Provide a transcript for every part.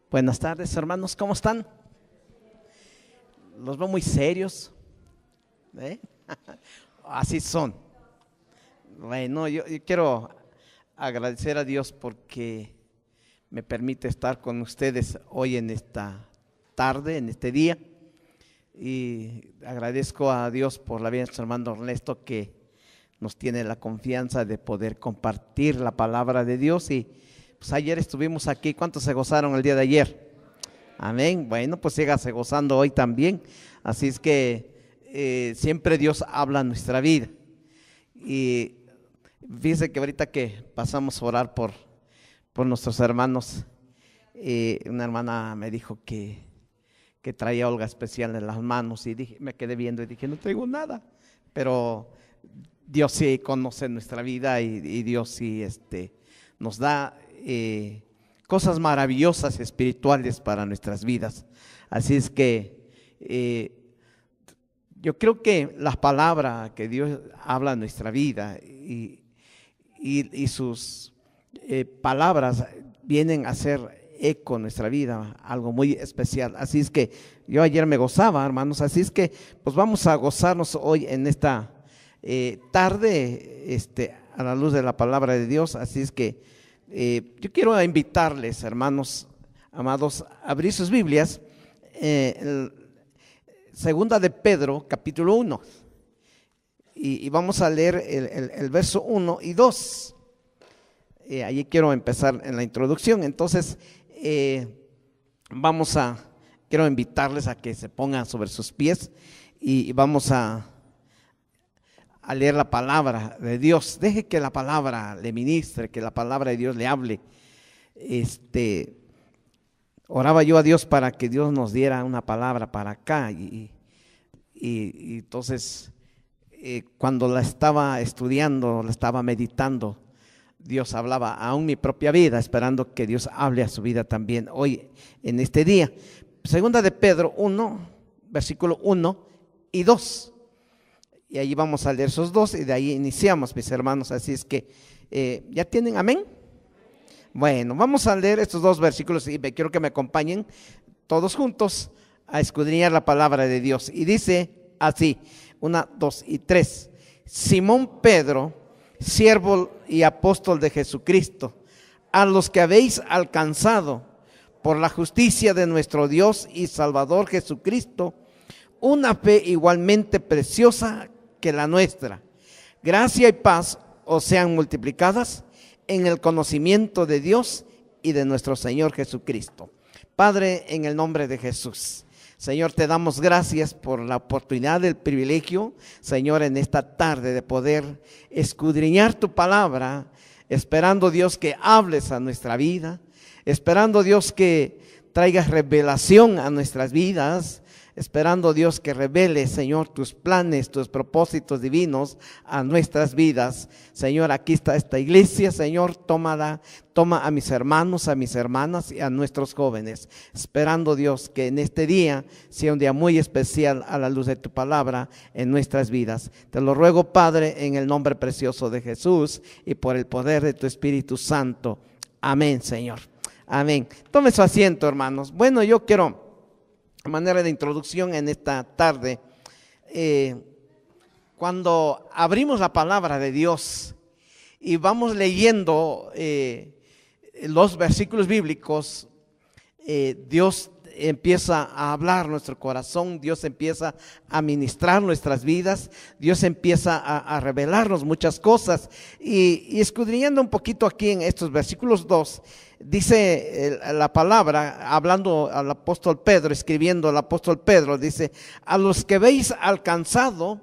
Buenas tardes, hermanos, ¿cómo están? Los veo muy serios, ¿eh? Así son. Bueno, yo quiero agradecer a Dios porque me permite estar con ustedes hoy en esta tarde, en este día. Y agradezco a Dios por la vida de nuestro hermano Ernesto, que nos tiene la confianza de poder compartir la palabra de Dios. Y pues ayer estuvimos aquí. ¿Cuántos se gozaron el día de ayer? Amén. Bueno, pues sígase gozando hoy también. Así es que siempre Dios habla en nuestra vida. Y fíjense que ahorita que pasamos a orar por nuestros hermanos, una hermana me dijo que traía algo especial en las manos, y me quedé viendo y dije, no traigo nada, pero Dios sí conoce nuestra vida y Dios sí nos da cosas maravillosas espirituales para nuestras vidas. Así es que yo creo que las palabras que Dios habla en nuestra vida y sus palabras vienen a ser eco en nuestra vida, algo muy especial. Así es que yo ayer me gozaba, hermanos, así es que pues vamos a gozarnos hoy en esta tarde a la luz de la palabra de Dios. Así es que yo quiero invitarles, hermanos amados, a abrir sus Biblias, segunda de Pedro, capítulo 1, y vamos a leer el verso 1 y 2. Allí quiero empezar en la introducción. Entonces quiero invitarles a que se pongan sobre sus pies y vamos a leer la palabra de Dios. Deje que la palabra le ministre, que la palabra de Dios le hable. Oraba yo a Dios para que Dios nos diera una palabra para acá, y entonces cuando la estaba estudiando, la estaba meditando, Dios hablaba aún mi propia vida, esperando que Dios hable a su vida también hoy en este día. Segunda de Pedro 1, versículo 1 y 2. Y ahí vamos a leer esos dos y de ahí iniciamos, mis hermanos. Así es que, ¿ya tienen amén? Bueno, vamos a leer estos dos versículos y quiero que me acompañen todos juntos a escudriñar la palabra de Dios. Y dice así, 1, 2 y 3. Simón Pedro, siervo y apóstol de Jesucristo, a los que habéis alcanzado por la justicia de nuestro Dios y Salvador Jesucristo, una fe igualmente preciosa que la nuestra. Gracia y paz os sean multiplicadas en el conocimiento de Dios y de nuestro Señor Jesucristo. Padre, en el nombre de Jesús, Señor, te damos gracias por la oportunidad, el privilegio, Señor, en esta tarde de poder escudriñar tu palabra, esperando, Dios, que hables a nuestra vida, esperando, Dios, que traigas revelación a nuestras vidas, esperando, Dios, que revele, Señor, tus planes, tus propósitos divinos a nuestras vidas. Señor, aquí está esta iglesia, Señor, toma a mis hermanos, a mis hermanas y a nuestros jóvenes, esperando, Dios, que en este día sea un día muy especial a la luz de tu palabra en nuestras vidas. Te lo ruego, Padre, en el nombre precioso de Jesús y por el poder de tu Espíritu Santo. Amén, Señor. Amén. Tome su asiento, hermanos. Bueno, yo quiero, a manera de introducción en esta tarde, cuando abrimos la palabra de Dios y vamos leyendo los versículos bíblicos, Dios empieza a hablar nuestro corazón, Dios empieza a ministrar nuestras vidas, Dios empieza a revelarnos muchas cosas. Y escudriñando un poquito aquí en estos versículos 2, dice la palabra, hablando al apóstol Pedro, escribiendo al apóstol Pedro, dice: a los que habéis alcanzado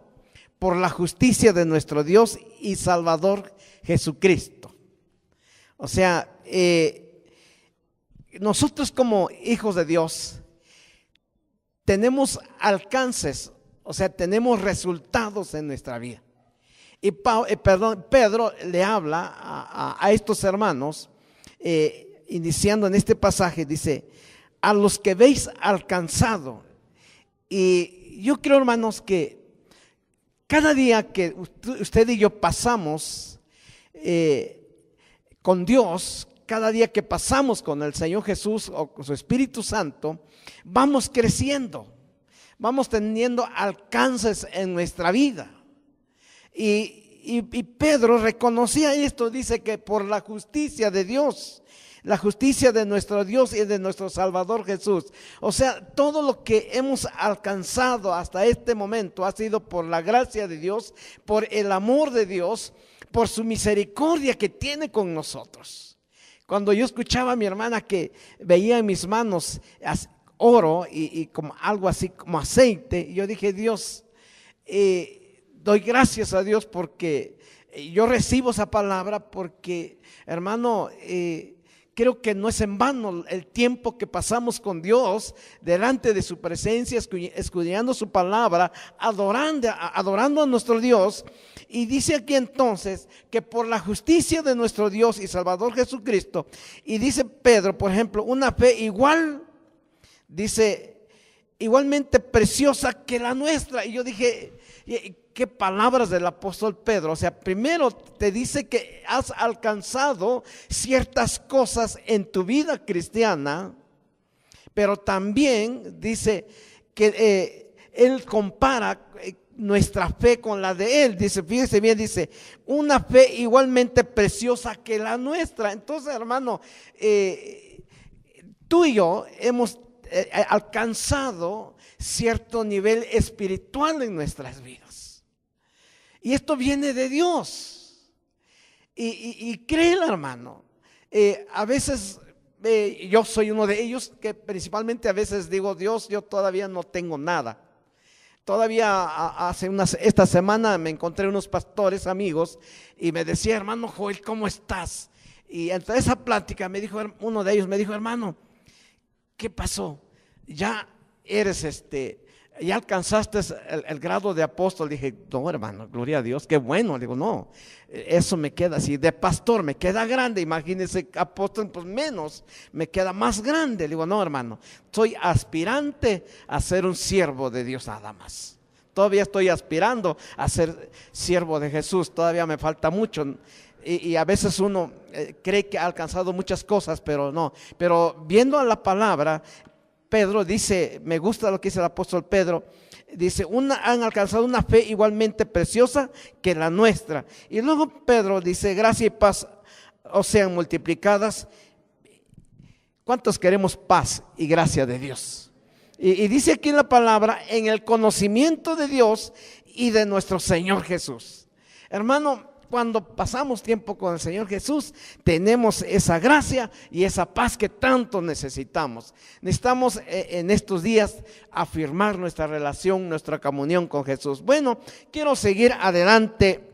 por la justicia de nuestro Dios y Salvador Jesucristo. O sea, nosotros como hijos de Dios tenemos alcances, o sea, tenemos resultados en nuestra vida. Y Pedro le habla a estos hermanos, iniciando en este pasaje, dice: a los que habéis alcanzado. Y yo creo, hermanos, que cada día que usted y yo pasamos con Dios, cada día que pasamos con el Señor Jesús o con su Espíritu Santo, vamos creciendo, vamos teniendo alcances en nuestra vida. Y Pedro reconocía esto, dice que por la justicia de Dios, la justicia de nuestro Dios y de nuestro Salvador Jesús. O sea, todo lo que hemos alcanzado hasta este momento ha sido por la gracia de Dios, por el amor de Dios, por su misericordia que tiene con nosotros. Cuando yo escuchaba a mi hermana que veía en mis manos oro y como algo así como aceite, yo dije, Dios, doy gracias a Dios porque yo recibo esa palabra, porque hermano, creo que no es en vano el tiempo que pasamos con Dios delante de su presencia, escudriñando su palabra, adorando a nuestro Dios. Y dice aquí entonces que por la justicia de nuestro Dios y Salvador Jesucristo, y dice Pedro, por ejemplo, una fe igual, dice, igualmente preciosa que la nuestra. Y yo dije, qué palabras del apóstol Pedro. O sea, primero te dice que has alcanzado ciertas cosas en tu vida cristiana, pero también dice que él compara nuestra fe con la de él. Dice, fíjese bien, dice, una fe igualmente preciosa que la nuestra. Entonces, hermano, tú y yo hemos alcanzado cierto nivel espiritual en nuestras vidas. Y esto viene de Dios. Y créelo, hermano. A veces yo soy uno de ellos que principalmente a veces digo, Dios, yo todavía no tengo nada. Todavía esta semana me encontré unos pastores amigos y me decía, hermano Joel, ¿cómo estás? Y entre esa plática uno de ellos me dijo, hermano, ¿qué pasó? Ya eres ya alcanzaste el grado de apóstol. Dije, no, hermano, gloria a Dios, qué bueno. Le digo, no, eso me queda así, de pastor me queda grande, imagínese, apóstol, pues menos, me queda más grande. Le digo, no, hermano, soy aspirante a ser un siervo de Dios nada más. Todavía estoy aspirando a ser siervo de Jesús, todavía me falta mucho. Y a veces uno cree que ha alcanzado muchas cosas, pero no. Pero viendo a la palabra, Pedro dice, me gusta lo que dice el apóstol Pedro, dice, han alcanzado una fe igualmente preciosa que la nuestra. Y luego Pedro dice, gracia y paz os sean multiplicadas. ¿Cuántos queremos paz y gracia de Dios? Y dice aquí en la palabra, en el conocimiento de Dios y de nuestro Señor Jesús. Hermano, cuando pasamos tiempo con el Señor Jesús, tenemos esa gracia y esa paz que tanto necesitamos. Necesitamos en estos días afirmar nuestra relación, nuestra comunión con Jesús. Bueno, quiero seguir adelante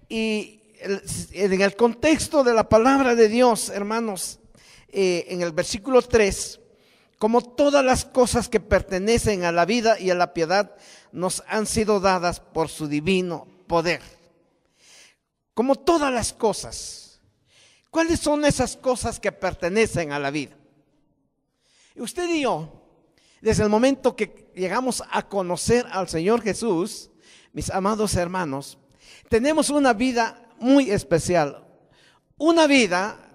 y en el contexto de la palabra de Dios, hermanos, en el versículo 3, como todas las cosas que pertenecen a la vida y a la piedad nos han sido dadas por su divino poder. Como todas las cosas. ¿Cuáles son esas cosas que pertenecen a la vida? Usted y yo, desde el momento que llegamos a conocer al Señor Jesús, mis amados hermanos, tenemos una vida muy especial, una vida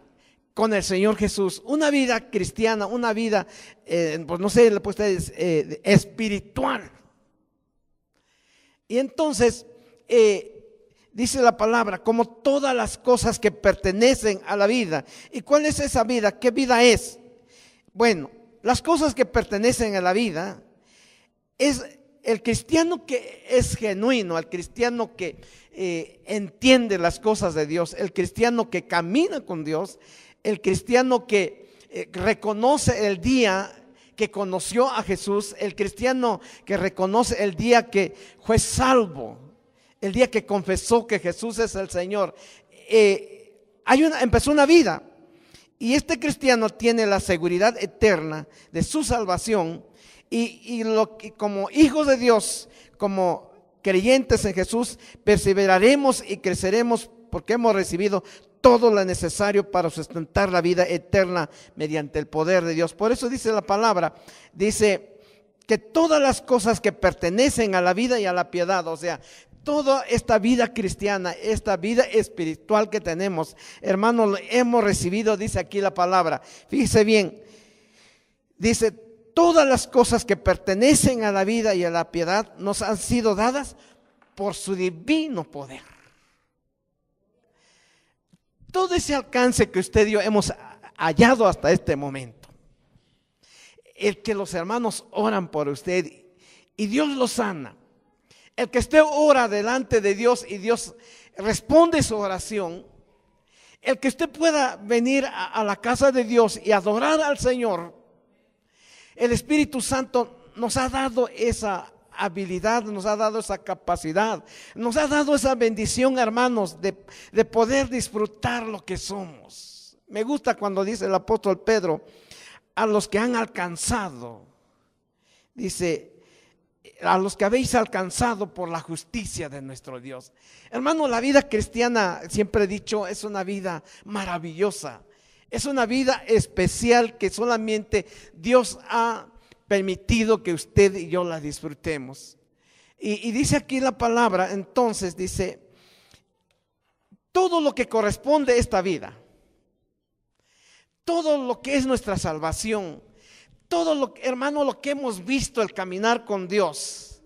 con el Señor Jesús, una vida cristiana, una vida, pues no sé, espiritual. Y entonces, dice la palabra, como todas las cosas que pertenecen a la vida. ¿Y cuál es esa vida? ¿Qué vida es? Bueno, las cosas que pertenecen a la vida es el cristiano que es genuino, el cristiano que entiende las cosas de Dios, el cristiano que camina con Dios, el cristiano que reconoce el día que conoció a Jesús, el cristiano que reconoce el día que fue salvo, el día que confesó que Jesús es el Señor. Empezó una vida y este cristiano tiene la seguridad eterna de su salvación y como hijos de Dios, como creyentes en Jesús, perseveraremos y creceremos porque hemos recibido todo lo necesario para sustentar la vida eterna mediante el poder de Dios. Por eso dice la palabra, dice que todas las cosas que pertenecen a la vida y a la piedad, o sea, toda esta vida cristiana, esta vida espiritual que tenemos, hermanos, lo hemos recibido, dice aquí la palabra. Fíjese bien, dice, todas las cosas que pertenecen a la vida y a la piedad nos han sido dadas por su divino poder. Todo ese alcance que usted y yo hemos hallado hasta este momento, el que los hermanos oran por usted y Dios lo sana, el que usted ora delante de Dios y Dios responde su oración, el que usted pueda venir a la casa de Dios y adorar al Señor, el Espíritu Santo nos ha dado esa habilidad, nos ha dado esa capacidad, nos ha dado esa bendición, hermanos, de poder disfrutar lo que somos. Me gusta cuando dice el apóstol Pedro, a los que han alcanzado, dice, a los que habéis alcanzado por la justicia de nuestro Dios. Hermano, la vida cristiana, siempre he dicho, es una vida maravillosa, es una vida especial que solamente Dios ha permitido que usted y yo la disfrutemos. Y dice aquí la palabra, entonces dice, todo lo que corresponde a esta vida, todo lo que es nuestra salvación, todo lo que, hermano, lo que hemos visto, el caminar con Dios,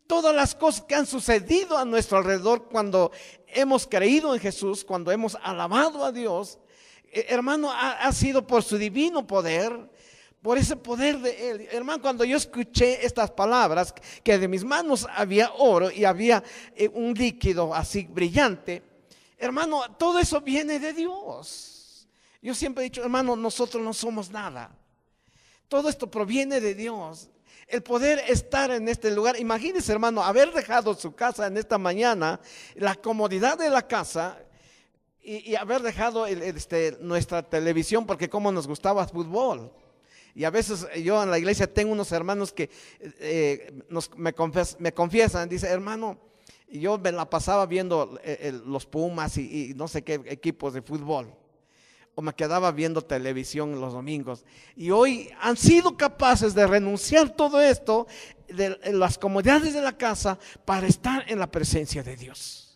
todas las cosas que han sucedido a nuestro alrededor cuando hemos creído en Jesús, cuando hemos alabado a Dios, hermano, ha sido por su divino poder, por ese poder de Él. Hermano, cuando yo escuché estas palabras, que de mis manos había oro y había un líquido así brillante, hermano, todo eso viene de Dios. Yo siempre he dicho, hermano, nosotros no somos nada. Todo esto proviene de Dios. El poder estar en este lugar, imagínese, hermano, haber dejado su casa en esta mañana, la comodidad de la casa, y haber dejado nuestra televisión, porque como nos gustaba fútbol. Y a veces yo en la iglesia tengo unos hermanos que me confiesan, dice, hermano, yo me la pasaba viendo los Pumas y no sé qué equipos de fútbol, o me quedaba viendo televisión los domingos, y hoy han sido capaces de renunciar todo esto, de las comodidades de la casa, para estar en la presencia de Dios.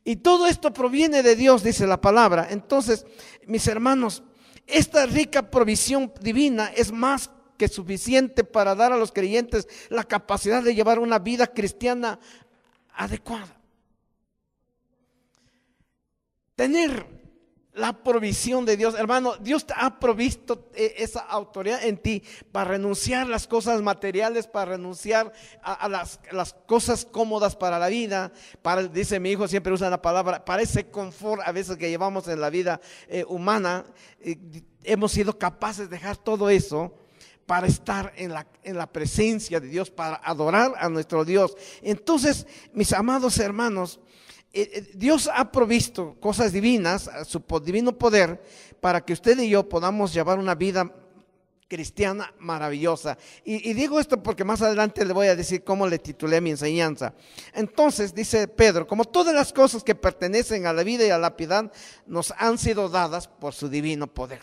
Y todo esto proviene de Dios, dice la palabra. Entonces, mis hermanos, esta rica provisión divina es más que suficiente para dar a los creyentes la capacidad de llevar una vida cristiana adecuada. Tener la provisión de Dios, hermano, Dios te ha provisto esa autoridad en ti para renunciar a las cosas materiales, para renunciar a las cosas cómodas para la vida, dice mi hijo, siempre usa la palabra, para ese confort a veces que llevamos en la vida humana. Hemos sido capaces de dejar todo eso para estar en la presencia de Dios, para adorar a nuestro Dios. Entonces, mis amados hermanos, Dios ha provisto cosas divinas, su divino poder, para que usted y yo podamos llevar una vida cristiana maravillosa. Y digo esto porque más adelante le voy a decir cómo le titulé mi enseñanza. Entonces dice Pedro, como todas las cosas que pertenecen a la vida y a la piedad nos han sido dadas por su divino poder.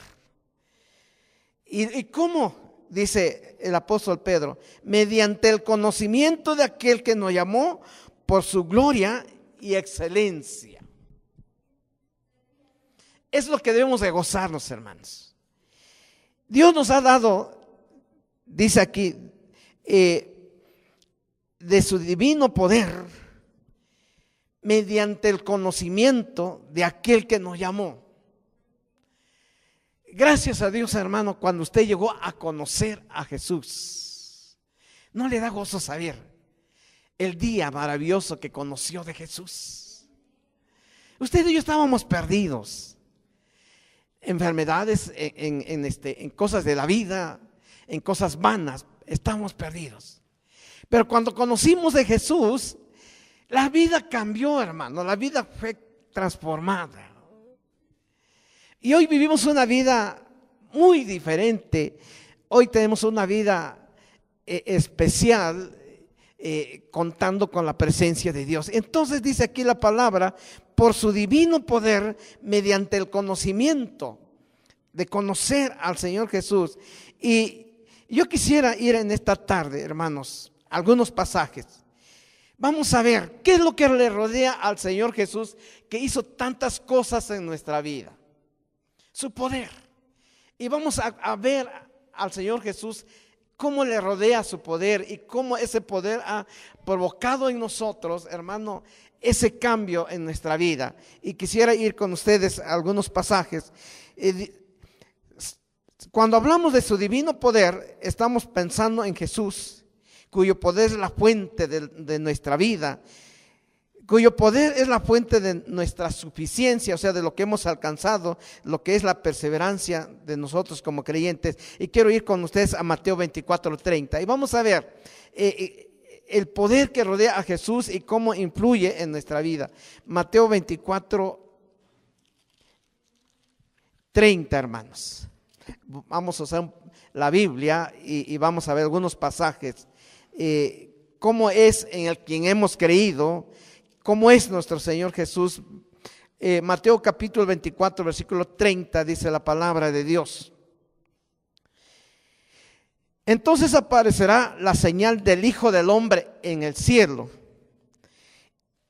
¿Y cómo? Dice el apóstol Pedro, mediante el conocimiento de aquel que nos llamó por su gloria y excelencia. Es lo que debemos de gozarnos, hermanos. Dios nos ha dado, dice aquí, de su divino poder, mediante el conocimiento de aquel que nos llamó. Gracias a Dios, hermano, cuando usted llegó a conocer a Jesús, ¿no le da gozo saber el día maravilloso que conoció de Jesús? Usted y yo estábamos perdidos, enfermedades, en cosas de la vida, en cosas vanas, estábamos perdidos. Pero cuando conocimos de Jesús, la vida cambió, hermano, la vida fue transformada. Y hoy vivimos una vida muy diferente. Hoy tenemos una vida especial, contando con la presencia de Dios. Entonces dice aquí la palabra, por su divino poder, mediante el conocimiento, de conocer al Señor Jesús. Y yo quisiera ir en esta tarde, hermanos, algunos pasajes. Vamos a ver qué es lo que le rodea al Señor Jesús, que hizo tantas cosas en nuestra vida. Su poder. Y vamos a ver al Señor Jesús cómo le rodea su poder y cómo ese poder ha provocado en nosotros, hermano, ese cambio en nuestra vida. Y quisiera ir con ustedes a algunos pasajes. Cuando hablamos de su divino poder, estamos pensando en Jesús, cuyo poder es la fuente de nuestra vida, cuyo poder es la fuente de nuestra suficiencia, o sea, de lo que hemos alcanzado, lo que es la perseverancia de nosotros como creyentes. Y quiero ir con ustedes a Mateo 24:30 y vamos a ver el poder que rodea a Jesús y cómo influye en nuestra vida. Mateo 24:30, hermanos. Vamos a usar la Biblia y vamos a ver algunos pasajes. Cómo es en el quien hemos creído, cómo es nuestro Señor Jesús. Mateo capítulo 24 versículo 30 dice la palabra de Dios: entonces aparecerá la señal del Hijo del Hombre en el cielo,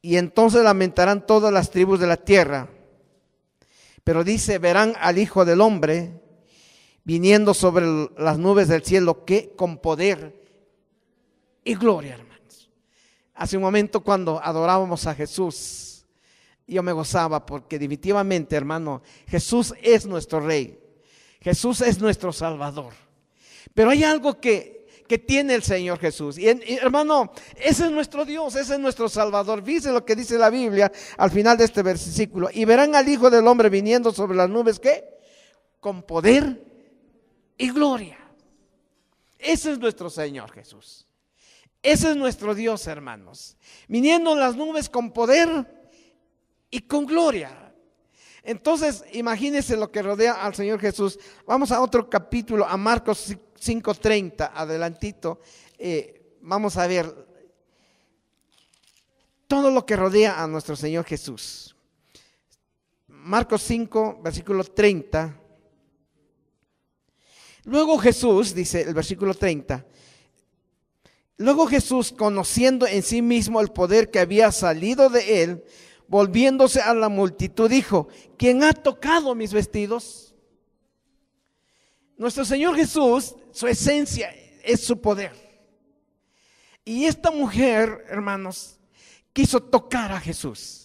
y entonces lamentarán todas las tribus de la tierra, pero dice, verán al Hijo del Hombre viniendo sobre las nubes del cielo, que con poder y gloria, hermanos. Hace un momento, cuando adorábamos a Jesús, yo me gozaba porque definitivamente, hermano, Jesús es nuestro Rey, Jesús es nuestro Salvador. Pero hay algo que tiene el Señor Jesús, y hermano, ese es nuestro Dios, ese es nuestro Salvador. Fíjense lo que dice la Biblia al final de este versículo: y verán al Hijo del Hombre viniendo sobre las nubes, ¿qué? Con poder y gloria. Ese es nuestro Señor Jesús. Ese es nuestro Dios, hermanos, viniendo en las nubes con poder y con gloria. Entonces, imagínense lo que rodea al Señor Jesús. Vamos a otro capítulo, a Marcos 5:30, adelantito. Vamos a ver todo lo que rodea a nuestro Señor Jesús. Marcos 5, versículo 30. Luego Jesús, dice el versículo 30, luego Jesús, conociendo en sí mismo el poder que había salido de él, volviéndose a la multitud, dijo: ¿quién ha tocado mis vestidos? Nuestro Señor Jesús, su esencia es su poder. Y esta mujer, hermanos, quiso tocar a Jesús.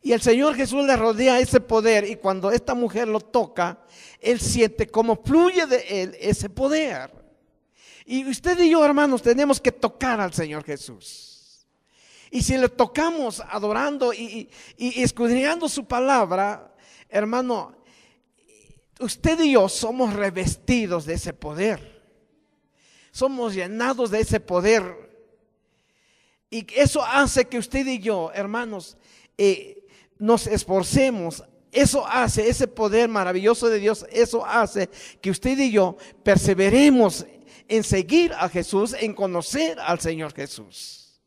Y el Señor Jesús le rodea ese poder, y cuando esta mujer lo toca, él siente cómo fluye de él ese poder. Y usted y yo, hermanos, tenemos que tocar al Señor Jesús. Y si le tocamos adorando y escudriñando su palabra, hermano, usted y yo somos revestidos de ese poder. Somos llenados de ese poder. Y eso hace que usted y yo, hermanos, nos esforcemos. Eso hace, ese poder maravilloso de Dios, eso hace que usted y yo perseveremos en seguir a Jesús, en conocer al Señor Jesús.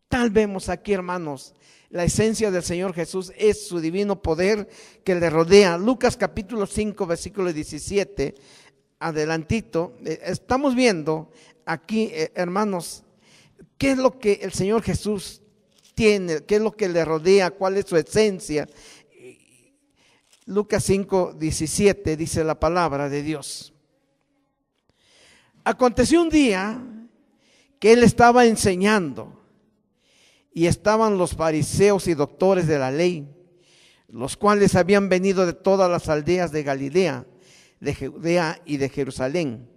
Tal vemos aquí, hermanos, la esencia del Señor Jesús es su divino poder que le rodea. Lucas capítulo 5 versículo 17, adelantito, estamos viendo aquí, hermanos, qué es lo que el Señor Jesús tiene, qué es lo que le rodea, cuál es su esencia. Lucas 5, 17 dice la palabra de Dios: aconteció un día que él estaba enseñando, y estaban los fariseos y doctores de la ley, los cuales habían venido de todas las aldeas de Galilea, de Judea y de Jerusalén.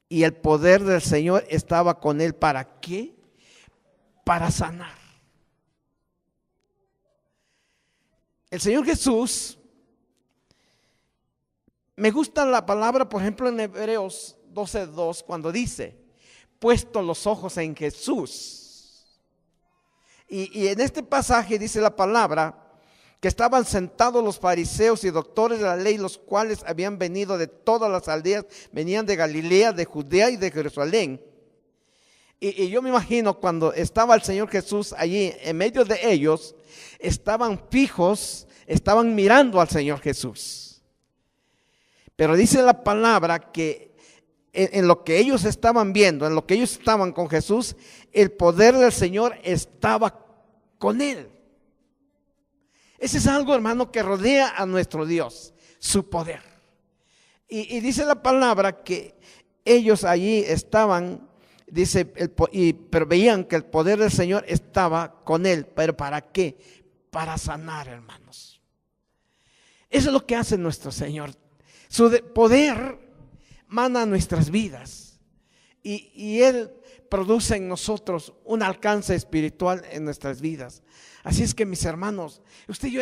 Y el poder del Señor estaba con él. ¿Para qué? Para sanar. El Señor Jesús, me gusta la palabra, por ejemplo, en Hebreos 12:2, cuando dice: puesto los ojos en Jesús. Y en este pasaje dice la palabra que estaban sentados los fariseos y doctores de la ley, los cuales habían venido de todas las aldeas, venían de Galilea, de Judea y de Jerusalén. Y yo me imagino cuando estaba el Señor Jesús allí en medio de ellos, estaban fijos, estaban mirando al Señor Jesús. Pero dice la palabra que en lo que ellos estaban viendo, en lo que ellos estaban con Jesús, el poder del Señor estaba con él. Ese es algo, hermano, que rodea a nuestro Dios, su poder. Y dice la palabra que ellos allí estaban, dice, pero veían que el poder del Señor estaba con él. ¿Pero para qué? Para sanar, hermanos. Eso es lo que hace nuestro Señor. Su poder mana nuestras vidas y Él produce en nosotros un alcance espiritual en nuestras vidas. Así es que, mis hermanos, usted y yo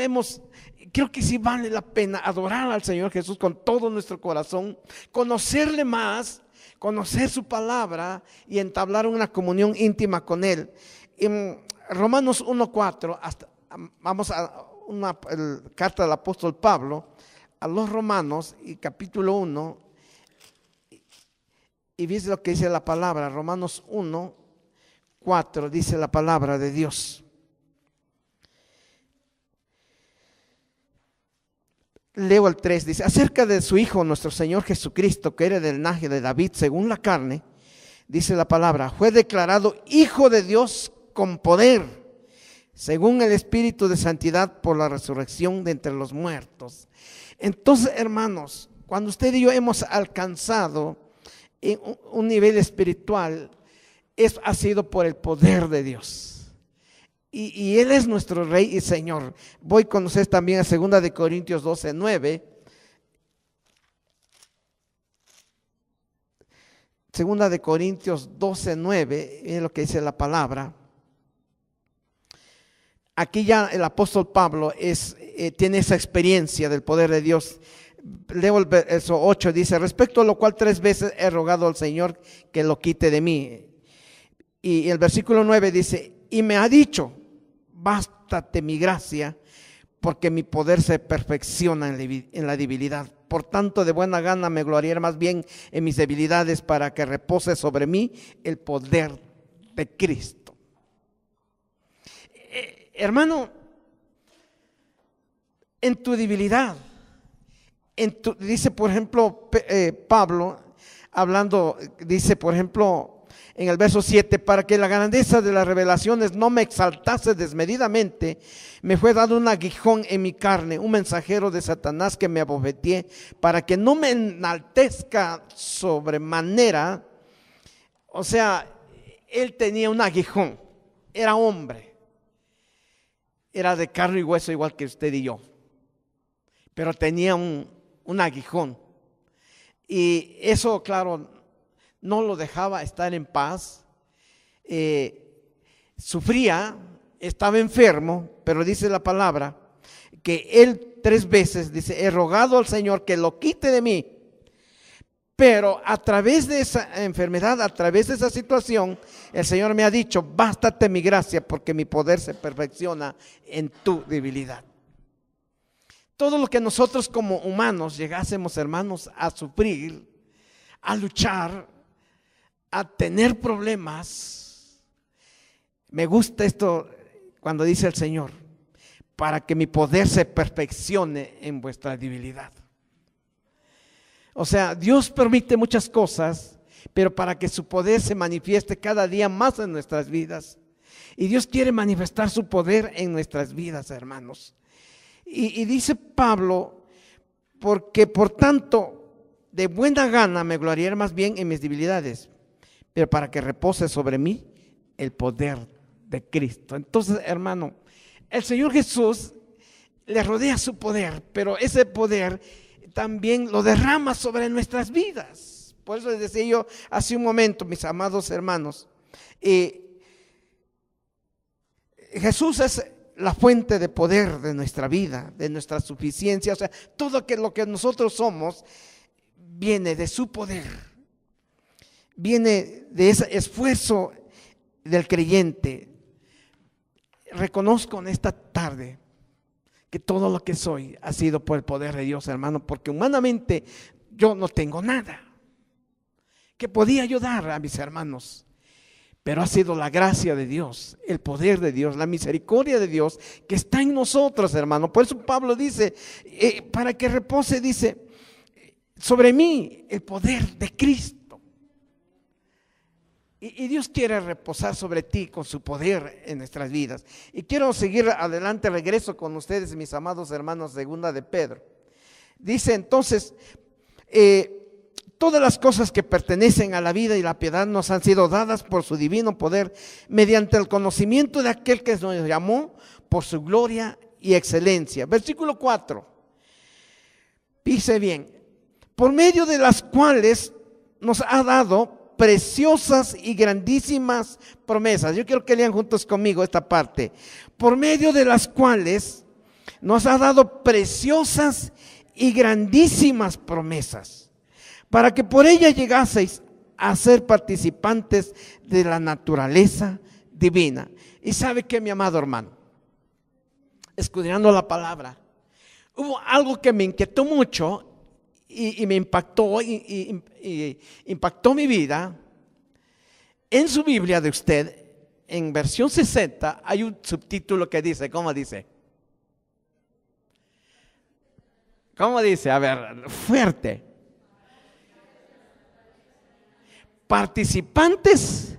creo que sí vale la pena adorar al Señor Jesús con todo nuestro corazón, conocerle más, conocer su palabra y entablar una comunión íntima con Él. En Romanos 1:4, vamos a una carta del apóstol Pablo a los Romanos, y capítulo 1, y dice lo que dice la palabra. Romanos 1:4 dice la palabra de Dios. Leo el 3, dice: acerca de su Hijo nuestro Señor Jesucristo, que era del linaje de David según la carne, dice la palabra, fue declarado Hijo de Dios con poder, según el Espíritu de santidad, por la resurrección de entre los muertos. Entonces, hermanos, cuando usted y yo hemos alcanzado un nivel espiritual, ha sido por el poder de Dios. Y Él es nuestro Rey y Señor. Voy con ustedes también a 2 de Corintios 12:9. 2 de Corintios 12:9 es lo que dice la palabra. Aquí ya el apóstol Pablo tiene esa experiencia del poder de Dios. Leo el verso 8, dice: respecto a lo cual 3 veces he rogado al Señor que lo quite de mí. Y el versículo 9 dice: y me ha dicho, bástate mi gracia, porque mi poder se perfecciona en la debilidad. Por tanto, de buena gana me gloriaré más bien en mis debilidades, para que repose sobre mí el poder de Cristo. Hermano, en tu debilidad, dice por ejemplo Pablo, hablando, dice por ejemplo en el verso 7, para que la grandeza de las revelaciones no me exaltase desmedidamente, me fue dado un aguijón en mi carne, un mensajero de Satanás que me abofeteé, para que no me enaltezca sobremanera. O sea, él tenía un aguijón, era hombre, era de carne y hueso igual que usted y yo, pero tenía un aguijón, y eso, claro, no lo dejaba estar en paz. Sufría, estaba enfermo, pero dice la palabra que él 3 veces dice: he rogado al Señor que lo quite de mí. Pero a través de esa enfermedad, a través de esa situación, el Señor me ha dicho: bástate mi gracia, porque mi poder se perfecciona en tu debilidad. Todo lo que nosotros como humanos llegásemos, hermanos, a sufrir, a luchar, a tener problemas, me gusta esto cuando dice el Señor: para que mi poder se perfeccione en vuestra debilidad. O sea, Dios permite muchas cosas, pero para que su poder se manifieste cada día más en nuestras vidas. Y Dios quiere manifestar su poder en nuestras vidas, hermanos. Y dice Pablo: porque por tanto de buena gana me gloriaré más bien en mis debilidades, pero para que repose sobre mí el poder de Cristo. Entonces, hermano, el Señor Jesús le rodea su poder, pero ese poder también lo derrama sobre nuestras vidas. Por eso les decía yo hace un momento, mis amados hermanos, Jesús es la fuente de poder de nuestra vida, de nuestra suficiencia. O sea, todo lo que nosotros somos viene de su poder, viene de ese esfuerzo del creyente. Reconozco en esta tarde que todo lo que soy ha sido por el poder de Dios, hermano, porque humanamente yo no tengo nada que podía ayudar a mis hermanos, pero ha sido la gracia de Dios, el poder de Dios, la misericordia de Dios que está en nosotros, hermano. Por eso Pablo dice, para que repose, dice, sobre mí el poder de Cristo. Y Dios quiere reposar sobre ti con su poder en nuestras vidas. Y quiero seguir adelante, regreso con ustedes, mis amados hermanos, segunda de Pedro. Dice entonces, todas las cosas que pertenecen a la vida y la piedad nos han sido dadas por su divino poder, mediante el conocimiento de aquel que nos llamó por su gloria y excelencia. Versículo 4. Dice bien, por medio de las cuales nos ha dado preciosas y grandísimas promesas. Yo quiero que lean juntos conmigo esta parte. Por medio de las cuales nos ha dado preciosas y grandísimas promesas, para que por ella llegaseis a ser participantes de la naturaleza divina. Y sabe que, mi amado hermano, escudriñando la palabra, hubo algo que me inquietó mucho y me impactó y impactó mi vida. En su Biblia de usted, en versión 60, hay un subtítulo que dice, ¿cómo dice? ¿Cómo dice? A ver, fuerte. Participantes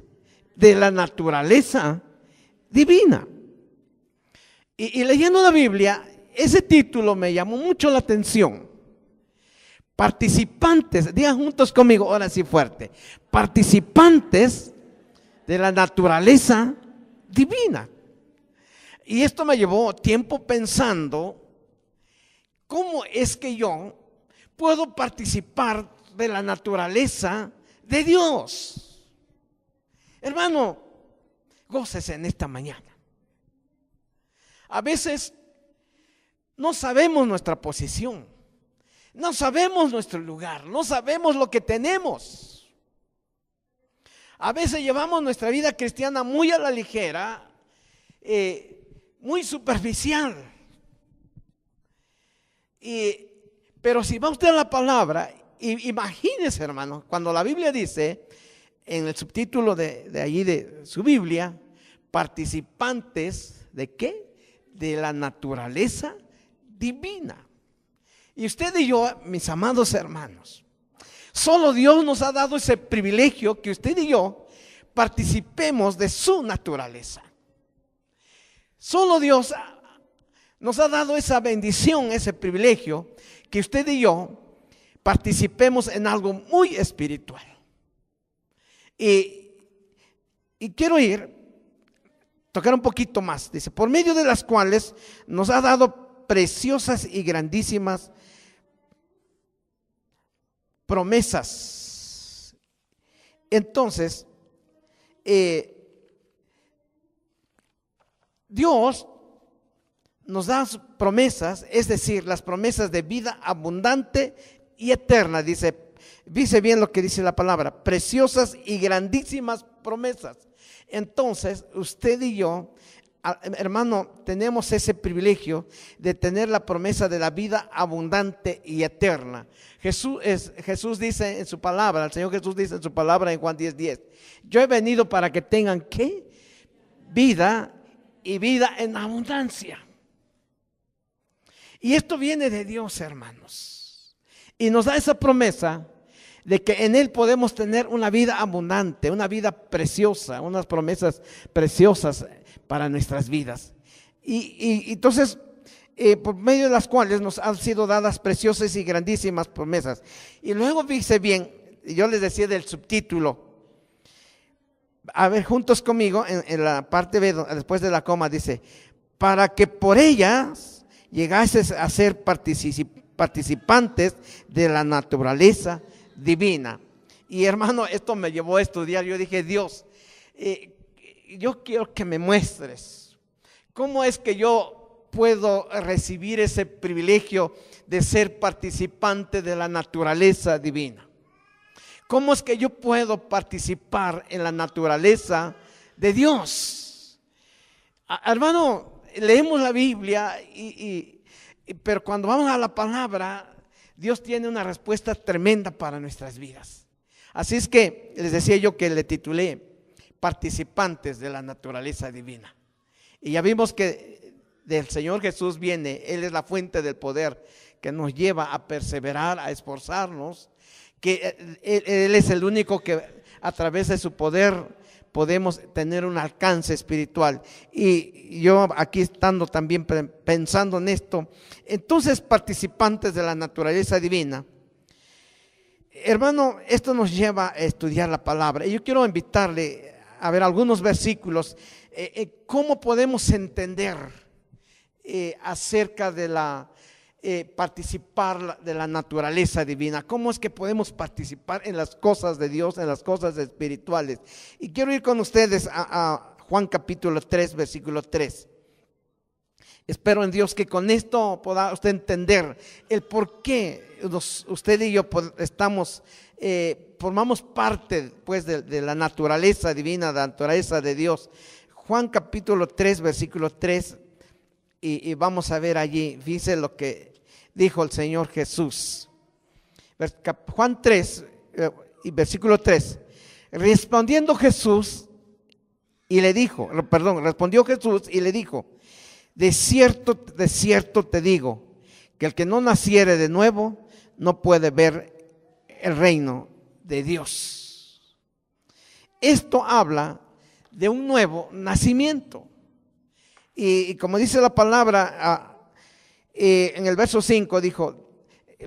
de la naturaleza divina. Y leyendo la Biblia, ese título me llamó mucho la atención. Participantes, digan juntos conmigo, ahora sí fuerte. Participantes de la naturaleza divina. Y esto me llevó tiempo pensando, ¿cómo es que yo puedo participar de la naturaleza de Dios? Hermano, gócese en esta mañana. A veces no sabemos nuestra posición, no sabemos nuestro lugar, no sabemos lo que tenemos. A veces llevamos nuestra vida cristiana muy a la ligera, muy superficial. Pero si va usted a la palabra, imagínese, hermano, cuando la Biblia dice, en el subtítulo de allí de su Biblia, participantes ¿de qué? De la naturaleza divina. Y usted y yo, mis amados hermanos, solo Dios nos ha dado ese privilegio que usted y yo participemos de su naturaleza. Solo Dios nos ha dado esa bendición, ese privilegio, que usted y yo participemos en algo muy espiritual. Y quiero tocar un poquito más. Dice, por medio de las cuales nos ha dado preciosas y grandísimas promesas. Entonces, Dios nos da promesas, es decir, las promesas de vida abundante y eterna. Dice bien lo que dice la palabra, preciosas y grandísimas promesas. Entonces, usted y yo, hermano, tenemos ese privilegio de tener la promesa de la vida abundante y eterna. Jesús dice en su palabra, el Señor Jesús dice en su palabra en Juan 10:10, yo he venido para que tengan ¿qué? Vida y vida en abundancia. Y esto viene de Dios, hermanos, y nos da esa promesa de que en Él podemos tener una vida abundante, una vida preciosa, unas promesas preciosas para nuestras vidas. Y entonces, por medio de las cuales nos han sido dadas preciosas y grandísimas promesas. Y luego dice bien, yo les decía del subtítulo, a ver juntos conmigo, en la parte B, después de la coma, dice, para que por ellas llegases a ser participantes de la naturaleza divina. Y hermano, esto me llevó a estudiar. Yo dije, Dios, yo quiero que me muestres cómo es que yo puedo recibir ese privilegio de ser participante de la naturaleza divina. ¿Cómo es que yo puedo participar en la naturaleza de Dios? Hermano, leemos la Biblia pero cuando vamos a la palabra, Dios tiene una respuesta tremenda para nuestras vidas. Así es que les decía yo que le titulé participantes de la naturaleza divina. Y ya vimos que del Señor Jesús viene, Él es la fuente del poder que nos lleva a perseverar, a esforzarnos, que Él es el único que a través de su poder podemos tener un alcance espiritual. Y yo aquí estando también pensando en esto, entonces participantes de la naturaleza divina, hermano, esto nos lleva a estudiar la palabra. Y yo quiero invitarle a ver algunos versículos, cómo podemos entender acerca de la participar de la naturaleza divina, cómo es que podemos participar en las cosas de Dios, en las cosas espirituales. Y quiero ir con ustedes a Juan capítulo 3, versículo 3. Espero en Dios que con esto pueda usted entender el por qué usted y yo formamos parte pues de la naturaleza divina, de la naturaleza de Dios. Juan capítulo 3, versículo 3, y vamos a ver allí, dice lo que dijo el Señor Jesús. Juan 3, versículo 3, respondió Jesús y le dijo, de cierto te digo, que el que no naciere de nuevo no puede ver el reino de Dios. Esto habla de un nuevo nacimiento. Y como dice la palabra, en el verso 5 dijo,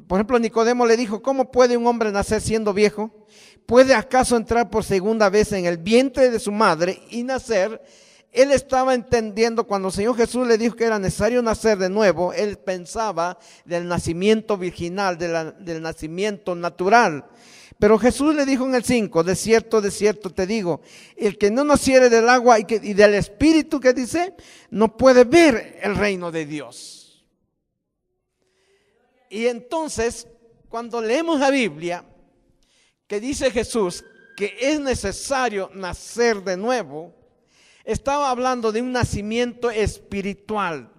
por ejemplo, Nicodemo le dijo, ¿cómo puede un hombre nacer siendo viejo? ¿Puede acaso entrar por segunda vez en el vientre de su madre y nacer? Él estaba entendiendo cuando el Señor Jesús le dijo que era necesario nacer de nuevo. Él pensaba del nacimiento virginal, del nacimiento natural. Pero Jesús le dijo en el 5, de cierto te digo, el que no naciere del agua y del Espíritu, que dice, no puede ver el reino de Dios. Y entonces, cuando leemos la Biblia, que dice Jesús que es necesario nacer de nuevo, estaba hablando de un nacimiento espiritual,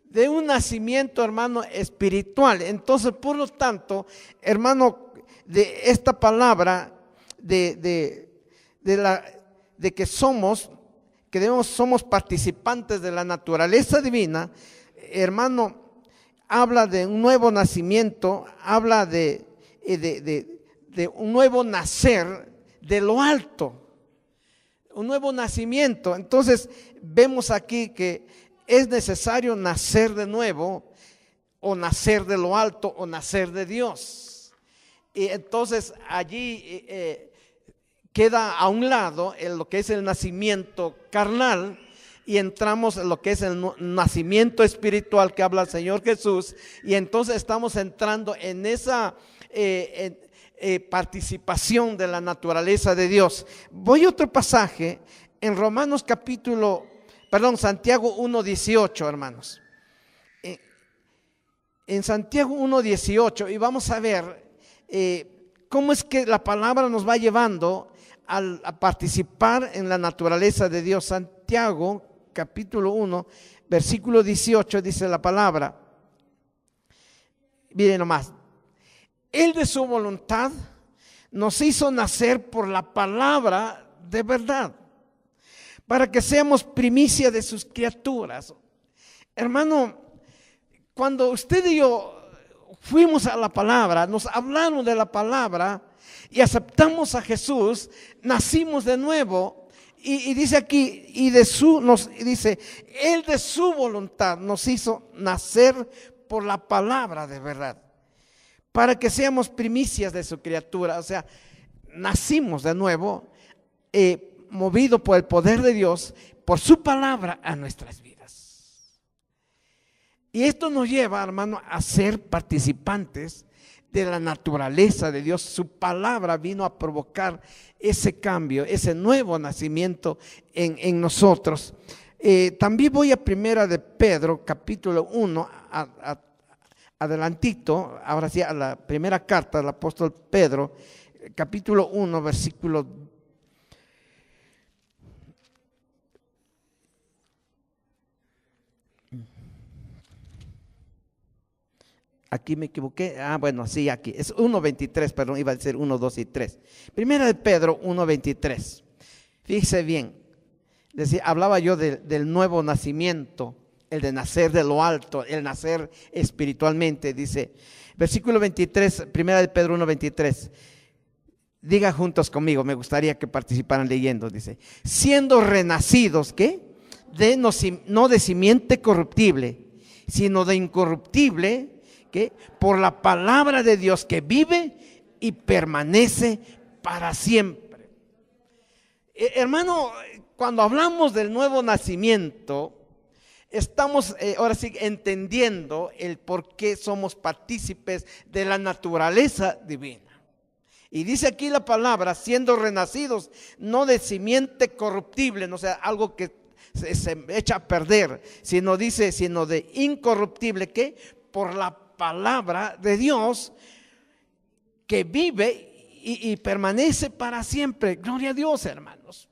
de un nacimiento, hermano, espiritual. Entonces, por lo tanto, hermano, de esta palabra de que somos participantes de la naturaleza divina, hermano, habla de un nuevo nacimiento, habla de un nuevo nacer de lo alto, un nuevo nacimiento. Entonces vemos aquí que es necesario nacer de nuevo, o nacer de lo alto, o nacer de Dios. Y entonces allí queda a un lado lo que es el nacimiento carnal, y entramos en lo que es el nacimiento espiritual que habla el Señor Jesús. Y entonces estamos entrando en esa participación de la naturaleza de Dios. Voy a otro pasaje en Santiago 1:18, hermanos. En Santiago 1:18, y vamos a ver cómo es que la palabra nos va llevando a participar en la naturaleza de Dios. Santiago capítulo 1, versículo 18, dice la palabra. Miren nomás. Él de su voluntad nos hizo nacer por la palabra de verdad, para que seamos primicia de sus criaturas. Hermano, cuando usted y yo fuimos a la palabra, nos hablaron de la palabra y aceptamos a Jesús, nacimos de nuevo. Y dice aquí, él de su voluntad nos hizo nacer por la palabra de verdad, para que seamos primicias de su criatura. O sea, nacimos de nuevo, movido por el poder de Dios, por su palabra a nuestras vidas. Y esto nos lleva, hermano, a ser participantes de la naturaleza de Dios. Su palabra vino a provocar ese cambio, ese nuevo nacimiento en nosotros. También voy a primera de Pedro, capítulo 1, adelantito, ahora sí, a la primera carta del apóstol Pedro, capítulo 1, versículo 2. Aquí me equivoqué. Bueno, sí, aquí. Es 1:23, perdón, iba a decir 1, 2 y 3. Primera de Pedro 1:23. Fíjese bien. Hablaba yo del nuevo nacimiento el de nacer de lo alto, el nacer espiritualmente. Dice, versículo 23, primera de Pedro 1:23. Diga juntos conmigo, me gustaría que participaran leyendo. Dice, siendo renacidos, ¿qué? No de simiente corruptible, sino de incorruptible, ¿qué? Por la palabra de Dios que vive y permanece para siempre. Hermano, cuando hablamos del nuevo nacimiento, estamos ahora sí entendiendo el por qué somos partícipes de la naturaleza divina. Y dice aquí la palabra, siendo renacidos, no de simiente corruptible, no sea algo que se echa a perder, sino dice, sino de incorruptible, ¿qué? Por la palabra de Dios que vive y permanece para siempre. Gloria a Dios, hermanos.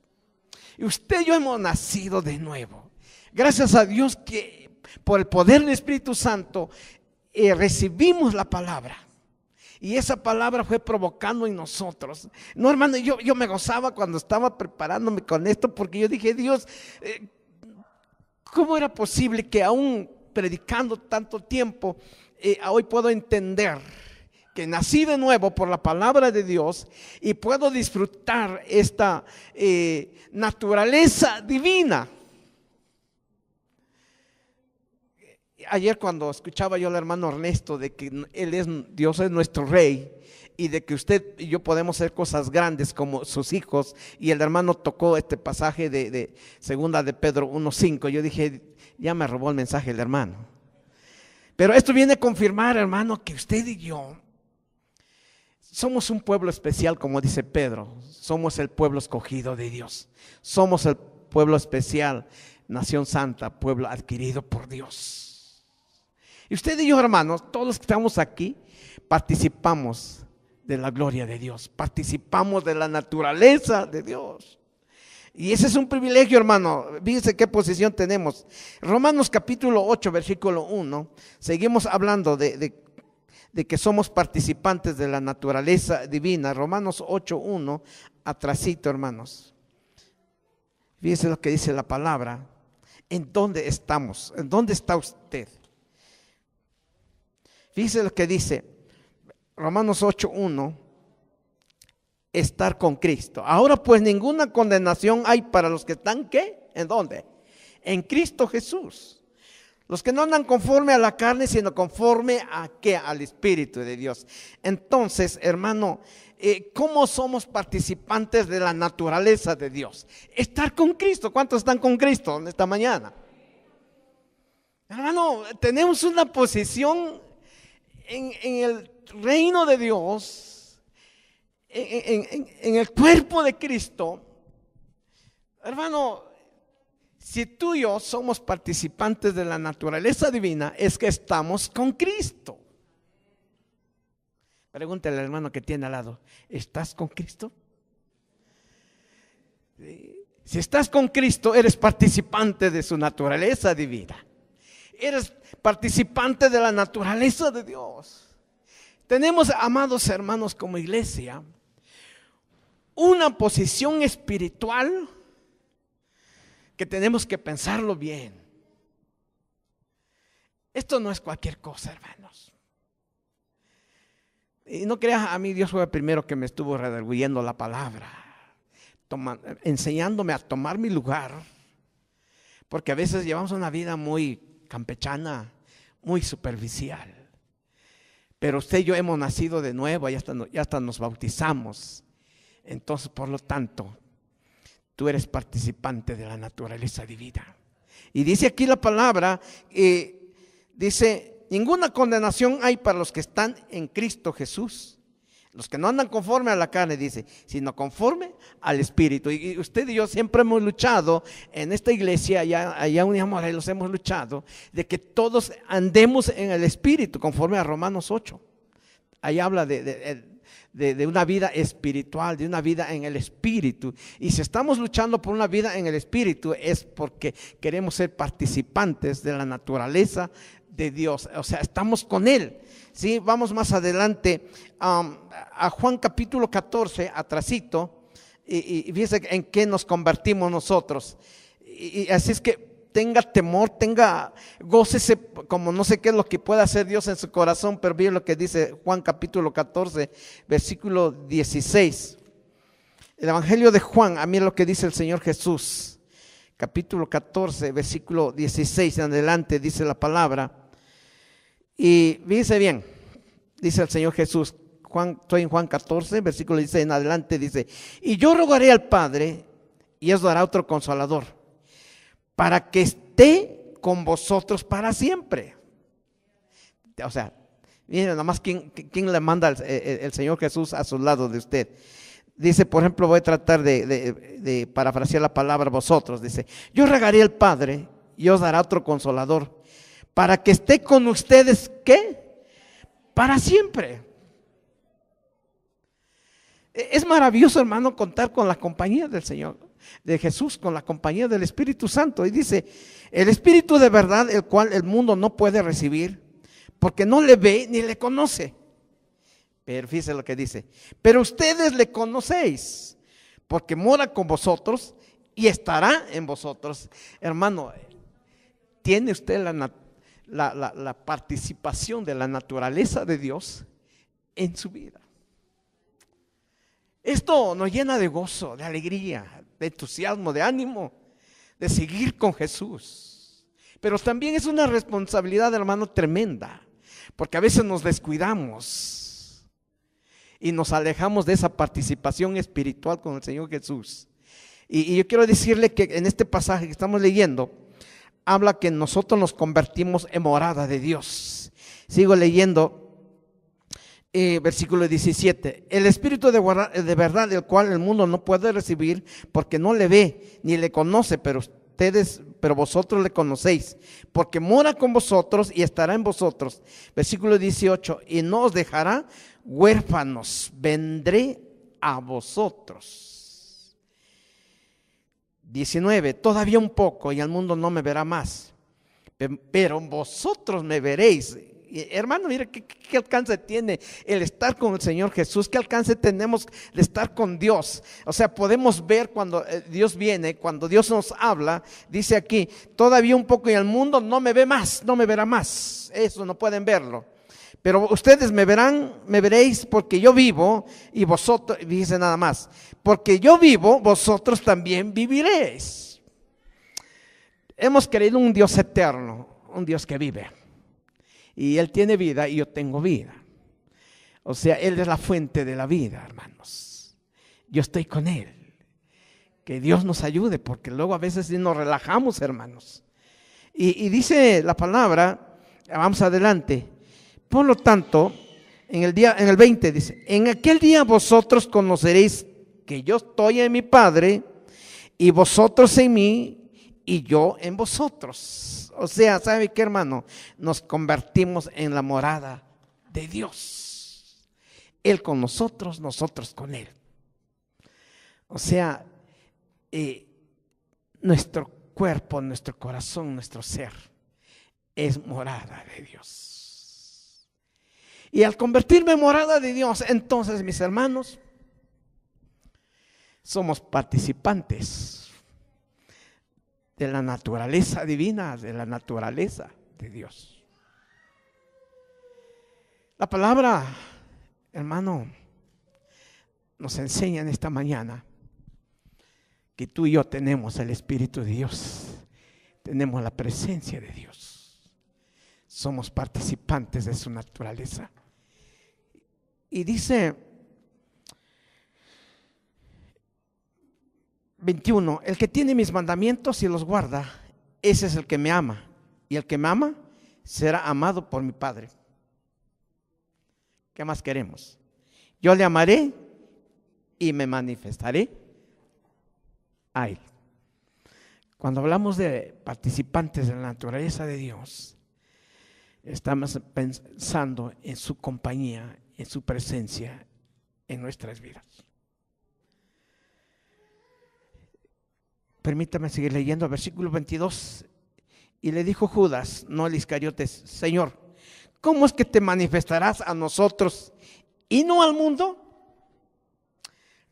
Y usted y yo hemos nacido de nuevo. Gracias a Dios que por el poder del Espíritu Santo recibimos la palabra. Y esa palabra fue provocando en nosotros. No, hermano, yo me gozaba cuando estaba preparándome con esto, porque yo dije, Dios, ¿cómo era posible que aún predicando tanto tiempo, hoy puedo entender que nací de nuevo por la palabra de Dios y puedo disfrutar esta naturaleza divina? Ayer cuando escuchaba yo al hermano Ernesto de que Dios es nuestro rey y de que usted y yo podemos hacer cosas grandes como sus hijos, y el hermano tocó este pasaje de segunda de Pedro 1:5, yo dije, ya me robó el mensaje el hermano. Pero esto viene a confirmar, hermano, que usted y yo somos un pueblo especial, como dice Pedro. Somos el pueblo escogido de Dios. Somos el pueblo especial, nación santa, pueblo adquirido por Dios. Y usted y yo, hermanos, todos los que estamos aquí, participamos de la gloria de Dios, participamos de la naturaleza de Dios. Y ese es un privilegio, hermano. Fíjense qué posición tenemos. Romanos capítulo 8, versículo 1, seguimos hablando de que somos participantes de la naturaleza divina. Romanos 8:1, atrasito, hermanos. Fíjense lo que dice la palabra. ¿En dónde estamos? ¿En dónde está usted? Fíjese lo que dice Romanos 8:1, estar con Cristo. Ahora pues ninguna condenación hay para los que están, ¿qué? ¿En dónde? En Cristo Jesús. Los que no andan conforme a la carne, sino conforme a ¿qué? Al Espíritu de Dios. Entonces, hermano, ¿cómo somos participantes de la naturaleza de Dios? Estar con Cristo. ¿Cuántos están con Cristo en esta mañana? Hermano, tenemos una posición en el reino de Dios, en el cuerpo de Cristo. Hermano, si tú y yo somos participantes de la naturaleza divina, es que estamos con Cristo. Pregúntale al hermano que tiene al lado, ¿estás con Cristo? Si estás con Cristo, eres participante de su naturaleza divina. Eres participante de la naturaleza de Dios. Tenemos, amados hermanos, como iglesia, una posición espiritual que tenemos que pensarlo bien. Esto no es cualquier cosa, hermanos. Y no creas, a mí Dios fue el primero que me estuvo redarguyendo la palabra, enseñándome a tomar mi lugar, porque a veces llevamos una vida muy campechana, muy superficial. Pero usted y yo hemos nacido de nuevo, ya hasta nos bautizamos. Entonces, por lo tanto, tú eres participante de la naturaleza divina. Y dice aquí la palabra, dice, ninguna condenación hay para los que están en Cristo Jesús. Los que no andan conforme a la carne, dice, sino conforme al Espíritu. Y usted y yo siempre hemos luchado en esta iglesia, allá en Morelos hemos luchado, de que todos andemos en el Espíritu, conforme a Romanos 8. Ahí habla de una vida espiritual, de una vida en el Espíritu. Y si estamos luchando por una vida en el Espíritu, es porque queremos ser participantes de la naturaleza de Dios. O sea, estamos con Él. Sí, vamos más adelante a Juan capítulo 14, atrasito, y fíjense en qué nos convertimos nosotros. Y así es que tenga temor, gócese, como no sé qué es lo que pueda hacer Dios en su corazón, pero miren lo que dice Juan capítulo 14, versículo 16. El Evangelio de Juan, a mí lo que dice el Señor Jesús, capítulo 14, versículo 16 en adelante, dice la palabra. Y fíjense bien, dice el Señor Jesús, estoy en Juan 14, versículo 16 en adelante, dice: y yo rogaré al Padre, y os dará otro consolador, para que esté con vosotros para siempre. O sea, miren nada más quién le manda el Señor Jesús a su lado de usted. Dice, por ejemplo, voy a tratar de parafrasear la palabra vosotros. Dice: yo rogaré al Padre y os dará otro consolador, para que esté con ustedes, ¿qué? Para siempre. Es maravilloso, hermano, contar con la compañía del Señor, de Jesús, con la compañía del Espíritu Santo. Y dice: el Espíritu de verdad, el cual el mundo no puede recibir, porque no le ve ni le conoce. Pero fíjese lo que dice: pero ustedes le conocéis, porque mora con vosotros y estará en vosotros. Hermano, ¿tiene usted la participación de la naturaleza de Dios en su vida? Esto nos llena de gozo, de alegría, de entusiasmo, de ánimo, de seguir con Jesús. Pero también es una responsabilidad, hermano, tremenda, porque a veces nos descuidamos y nos alejamos de esa participación espiritual con el Señor Jesús. Y yo quiero decirle que en este pasaje que estamos leyendo, habla que nosotros nos convertimos en morada de Dios. Sigo leyendo. Versículo 17: el Espíritu de verdad, el cual el mundo no puede recibir, porque no le ve ni le conoce, pero vosotros le conocéis, porque mora con vosotros y estará en vosotros. Versículo 18: y no os dejará huérfanos, vendré a vosotros. 19: todavía un poco y el mundo no me verá más, pero vosotros me veréis. Hermano, mire qué alcance tiene el estar con el Señor Jesús, qué alcance tenemos de estar con Dios. O sea, podemos ver cuando Dios viene, cuando Dios nos habla. Dice aquí: todavía un poco y el mundo no me ve más, no me verá más. Eso no pueden verlo, pero ustedes me veréis, porque yo vivo y vosotros, dice nada más, porque yo vivo, vosotros también viviréis. Hemos creído un Dios eterno, un Dios que vive. Y Él tiene vida y yo tengo vida. O sea, Él es la fuente de la vida, hermanos. Yo estoy con Él. Que Dios nos ayude, porque luego a veces nos relajamos, hermanos. Y dice la palabra, vamos adelante: por lo tanto, en el 20 dice: en aquel día vosotros conoceréis que yo estoy en mi Padre, y vosotros en mí, y yo en vosotros. O sea, ¿sabe qué, hermano? Nos convertimos en la morada de Dios. Él con nosotros, nosotros con Él. O sea, nuestro cuerpo, nuestro corazón, nuestro ser es morada de Dios. Y al convertirme en morada de Dios, entonces, mis hermanos, somos participantes de la naturaleza divina, de la naturaleza de Dios. La palabra, hermano, nos enseña en esta mañana que tú y yo tenemos el Espíritu de Dios, tenemos la presencia de Dios, somos participantes de su naturaleza. Y dice 21: el que tiene mis mandamientos y los guarda, ese es el que me ama, y el que me ama será amado por mi Padre. ¿Qué más queremos? Yo le amaré y me manifestaré a Él. Cuando hablamos de participantes de la naturaleza de Dios, estamos pensando en su compañía, en su presencia en nuestras vidas. Permítame seguir leyendo, versículo 22. Y le dijo Judas, no el Iscariotes: Señor, ¿cómo es que te manifestarás a nosotros y no al mundo?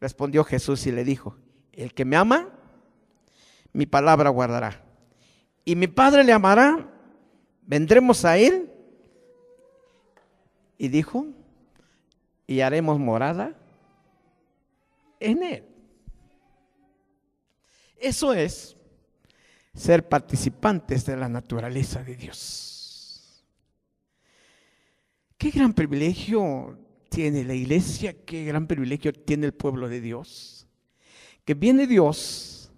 Respondió Jesús y le dijo: el que me ama, mi palabra guardará, y mi Padre le amará, vendremos a Él, y dijo, y haremos morada en Él. Eso es ser participantes de la naturaleza de Dios. Qué gran privilegio tiene la iglesia, qué gran privilegio tiene el pueblo de Dios. Que viene Dios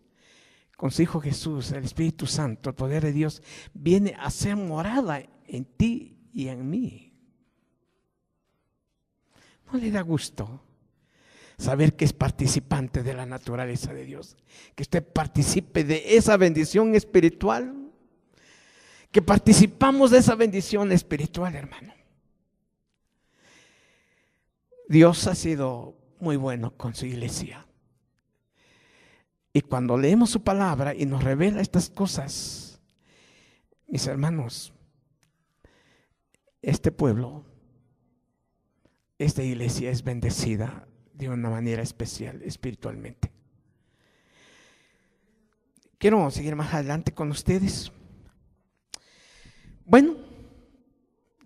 con su Hijo Jesús, el Espíritu Santo, el poder de Dios, viene a ser morada en ti y en mí. ¿No le da gusto saber que es participante de la naturaleza de Dios? Que usted participe de esa bendición espiritual. Que participamos de esa bendición espiritual, hermano. Dios ha sido muy bueno con su iglesia. Y cuando leemos su palabra y nos revela estas cosas, mis hermanos, este pueblo, esta iglesia es bendecida de una manera especial espiritualmente. Quiero seguir más adelante con ustedes. Bueno,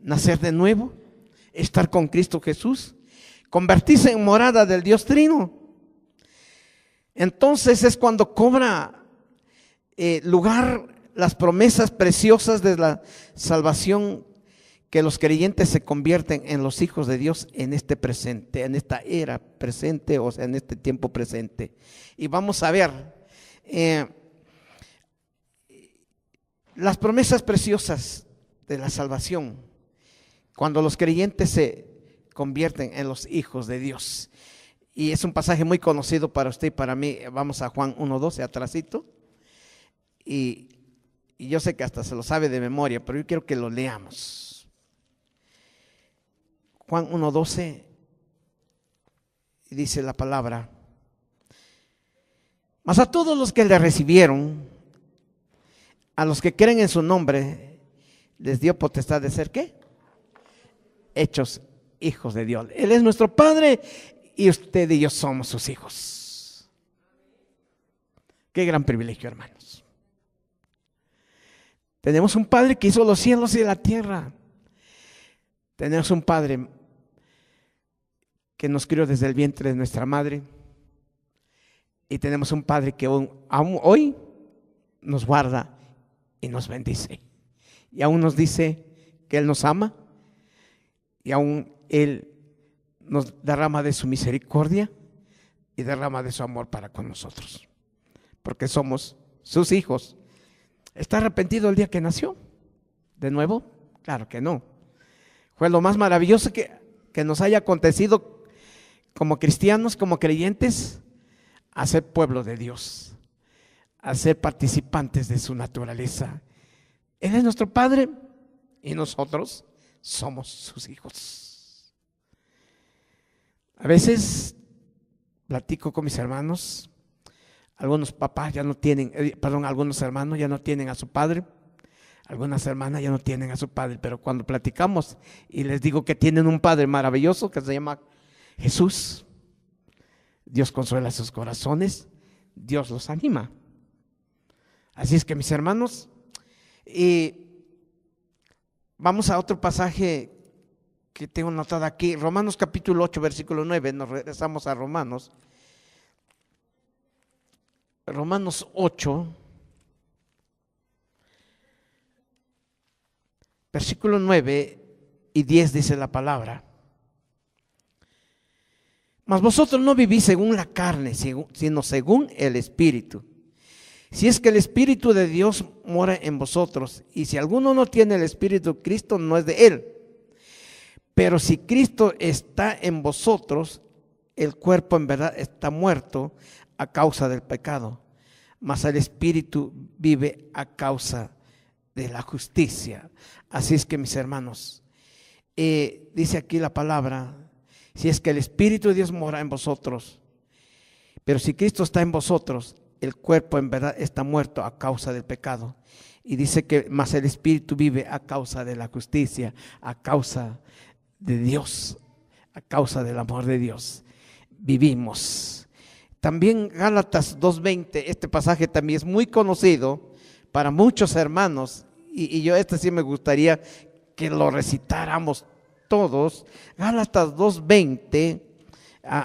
nacer de nuevo, estar con Cristo Jesús, convertirse en morada del Dios Trino. Entonces es cuando cobra lugar las promesas preciosas de la salvación, que los creyentes se convierten en los hijos de Dios en este presente, en esta era presente, o sea, en este tiempo presente. Y vamos a ver las promesas preciosas de la salvación, cuando los creyentes se convierten en los hijos de Dios. Y es un pasaje muy conocido para usted y para mí. Vamos a Juan 1:12, atrasito. Y yo sé que hasta se lo sabe de memoria, pero yo quiero que lo leamos. Juan 1:12, dice la palabra: mas a todos los que le recibieron, a los que creen en su nombre, les dio potestad de ser, ¿qué? Hechos hijos de Dios. Él es nuestro Padre y usted y yo somos sus hijos. Qué gran privilegio, hermanos. Tenemos un Padre que hizo los cielos y la tierra. Tenemos un Padre que nos crió desde el vientre de nuestra madre. Y tenemos un Padre que aún hoy nos guarda y nos bendice. Y aún nos dice que Él nos ama. Y aún Él nos derrama de su misericordia y derrama de su amor para con nosotros, porque somos sus hijos. ¿Está arrepentido el día que nació? ¿De nuevo? Claro que no. Fue lo más maravilloso que nos haya acontecido como cristianos, como creyentes, a ser pueblo de Dios, a ser participantes de su naturaleza. Él es nuestro Padre y nosotros somos sus hijos. A veces platico con mis hermanos, algunos papás ya no tienen, algunos hermanos ya no tienen a su padre, algunas hermanas ya no tienen a su padre, pero cuando platicamos y les digo que tienen un Padre maravilloso que se llama Jesús, Dios consuela sus corazones, Dios los anima. Así es que, mis hermanos, vamos a otro pasaje que tengo anotado aquí, Romanos capítulo 8, versículo 9, nos regresamos a Romanos 8, versículo 9 y 10 dice la palabra: mas vosotros no vivís según la carne, sino según el Espíritu. Si es que el Espíritu de Dios mora en vosotros, y si alguno no tiene el Espíritu, Cristo no es de él. Pero si Cristo está en vosotros, el cuerpo en verdad está muerto a causa del pecado, mas el Espíritu vive a causa de la justicia. Así es que, mis hermanos, dice aquí la palabra: si es que el Espíritu de Dios mora en vosotros, pero si Cristo está en vosotros, el cuerpo en verdad está muerto a causa del pecado. Y dice que más el Espíritu vive a causa de la justicia, a causa de Dios, a causa del amor de Dios. Vivimos. También Gálatas 2:20, este pasaje también es muy conocido para muchos hermanos, y yo sí me gustaría que lo recitáramos todos. Gálatas 2:20,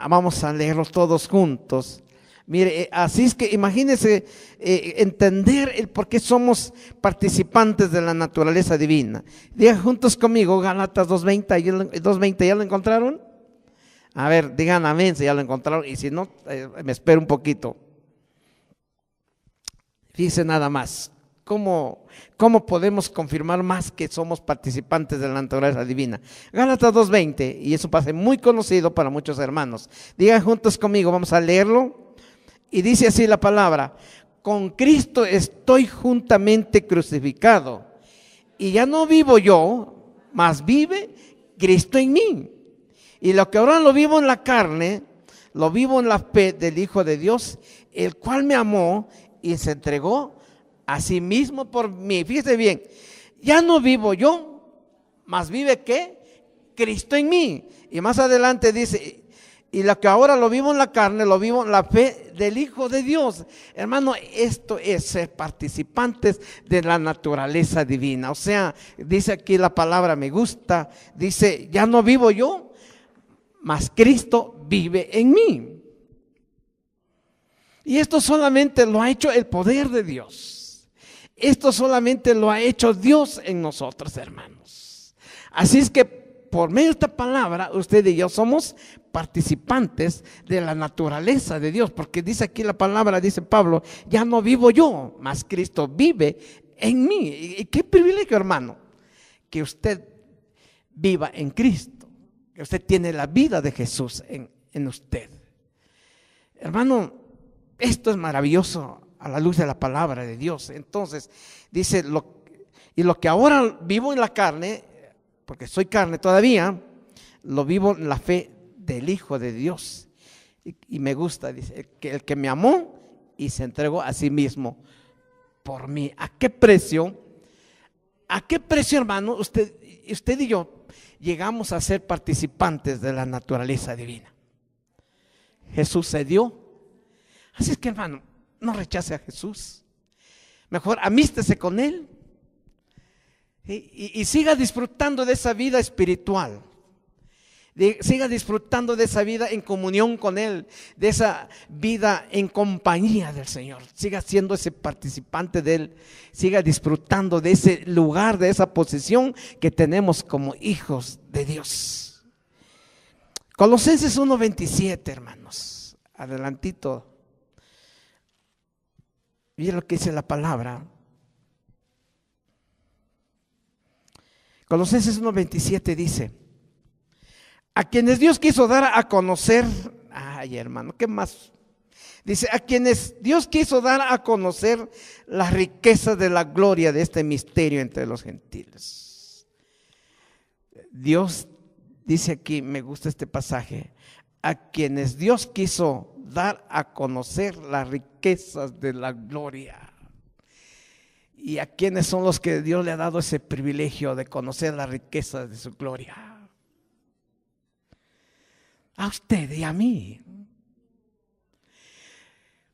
vamos a leerlo todos juntos. Mire, así es que imagínense entender el por qué somos participantes de la naturaleza divina. Digan juntos conmigo, Gálatas 2:20, ¿ya lo encontraron? A ver, digan amén si ya lo encontraron, y si no, me espero un poquito. Fíjense nada más, ¿cómo podemos confirmar más que somos participantes de la naturaleza divina? Gálatas 2:20, y eso pasa muy conocido para muchos hermanos. Digan juntos conmigo, vamos a leerlo. Y dice así la palabra: con Cristo estoy juntamente crucificado, y ya no vivo yo, mas vive Cristo en mí. Y lo que ahora lo vivo en la carne, lo vivo en la fe del Hijo de Dios, el cual me amó y se entregó a sí mismo por mí. Fíjese bien, ya no vivo yo, mas vive ¿qué? Cristo en mí. Y más adelante dice: y lo que ahora lo vivo en la carne, lo vivo en la fe del Hijo de Dios. Hermano, esto es ser participantes de la naturaleza divina. O sea, dice aquí la palabra, me gusta, dice: ya no vivo yo, mas Cristo vive en mí. Y esto solamente lo ha hecho el poder de Dios. Esto solamente lo ha hecho Dios en nosotros, hermanos. Así es que por medio de esta palabra, usted y yo somos participantes de la naturaleza de Dios, porque dice aquí la palabra, dice Pablo: ya no vivo yo, mas Cristo vive en mí. Y qué privilegio, hermano, que usted viva en Cristo, que usted tiene la vida de Jesús en usted. Hermano, esto es maravilloso a la luz de la palabra de Dios. Entonces dice: y lo que ahora vivo en la carne, porque soy carne todavía, lo vivo en la fe del Hijo de Dios. Y me gusta, dice, que el que me amó y se entregó a sí mismo por mí. ¿A qué precio? ¿A qué precio, hermano, usted y yo llegamos a ser participantes de la naturaleza divina? Jesús se dio. Así es que, hermano, no rechace a Jesús. Mejor amístese con Él. Y siga disfrutando de esa vida espiritual. Siga disfrutando de esa vida en comunión con Él, de esa vida en compañía del Señor. Siga siendo ese participante de Él. Siga disfrutando de ese lugar, de esa posición que tenemos como hijos de Dios. Colosenses 1:27, hermanos. Adelantito. Mira lo que dice la palabra. Colosenses 1:27 dice: a quienes Dios quiso dar a conocer, ay hermano, ¿qué más? Dice: a quienes Dios quiso dar a conocer las riquezas de la gloria de este misterio entre los gentiles. Dios dice aquí, me gusta este pasaje: a quienes Dios quiso dar a conocer las riquezas de la gloria. ¿Y a quiénes son los que Dios le ha dado ese privilegio de conocer las riquezas de su gloria? A usted y a mí.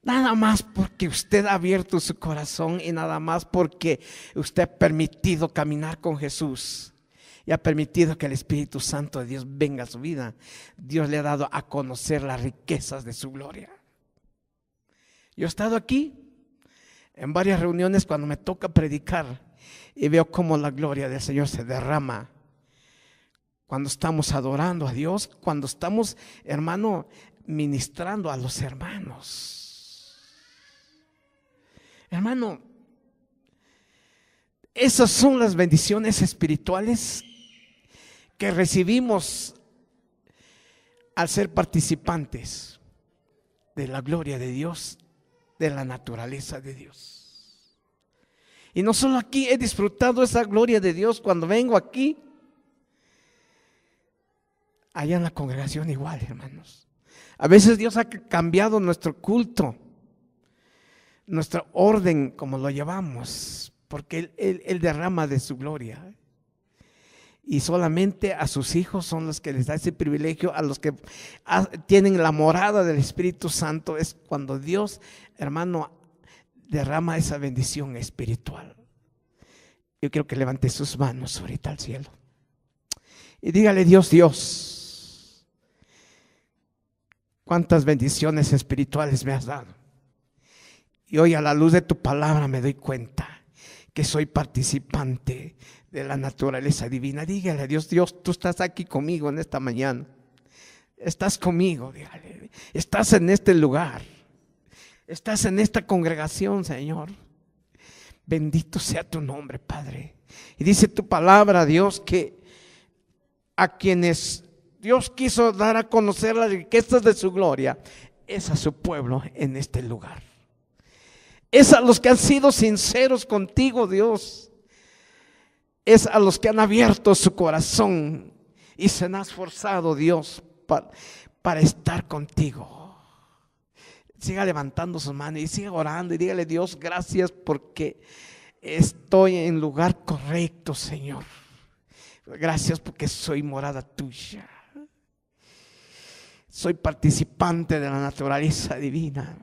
Nada más porque usted ha abierto su corazón y nada más porque usted ha permitido caminar con Jesús y ha permitido que el Espíritu Santo de Dios venga a su vida. Dios le ha dado a conocer las riquezas de su gloria. Yo he estado aquí en varias reuniones cuando me toca predicar y veo cómo la gloria del Señor se derrama cuando estamos adorando a Dios, cuando estamos, hermano, ministrando a los hermanos. Hermano, esas son las bendiciones espirituales que recibimos al ser participantes de la gloria de Dios, de la naturaleza de Dios. Y no solo aquí he disfrutado esa gloria de Dios cuando vengo aquí, allá en la congregación igual, hermanos. A veces Dios ha cambiado nuestro culto, nuestro orden como lo llevamos, porque Él derrama de su gloria. Y solamente a sus hijos son los que les da ese privilegio, a los que tienen la morada del Espíritu Santo. Es cuando Dios, hermano, derrama esa bendición espiritual. Yo quiero que levante sus manos ahorita al cielo y dígale: Dios, cuántas bendiciones espirituales me has dado. Y hoy, a la luz de tu palabra, me doy cuenta que soy participante de la naturaleza divina. Dígale a Dios: Dios, tú estás aquí conmigo en esta mañana. Estás conmigo, dígale. Estás en este lugar. Estás en esta congregación, Señor. Bendito sea tu nombre, Padre. Y dice tu palabra, Dios, que a quienes Dios quiso dar a conocer las riquezas de su gloria, es a su pueblo en este lugar. Es a los que han sido sinceros contigo, Dios. Es a los que han abierto su corazón y se han esforzado, Dios, para estar contigo. Siga levantando sus manos y siga orando y dígale: Dios, gracias porque estoy en lugar correcto, Señor. Gracias porque soy morada tuya. Soy participante de la naturaleza divina.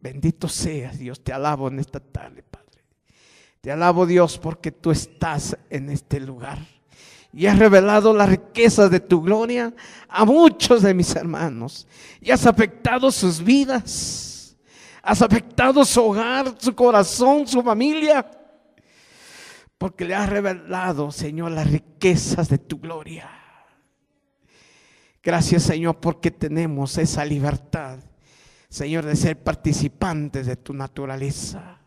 Bendito seas, Dios. Te alabo en esta tarde, Padre. Te alabo, Dios, porque tú estás en este lugar y has revelado las riquezas de tu gloria a muchos de mis hermanos, y has afectado sus vidas, has afectado su hogar, su corazón, su familia, porque le has revelado, Señor, las riquezas de tu gloria. Gracias, Señor, porque tenemos esa libertad, Señor, de ser participantes de tu naturaleza,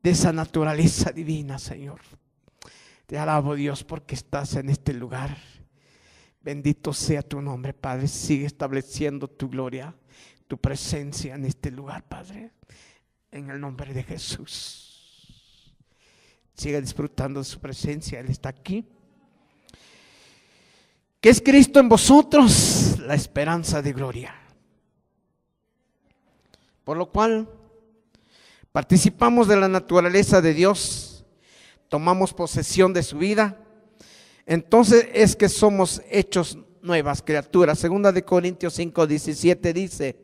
de esa naturaleza divina, Señor. Te alabo, Dios, porque estás en este lugar. Bendito sea tu nombre, Padre. Sigue estableciendo tu gloria, tu presencia en este lugar, Padre. En el nombre de Jesús. Sigue disfrutando de su presencia. Él está aquí. ¿Qué es Cristo en vosotros? La esperanza de gloria. Por lo cual participamos de la naturaleza de Dios. Tomamos posesión de su vida, entonces es que somos hechos nuevas criaturas. Segunda de Corintios 5:17 dice: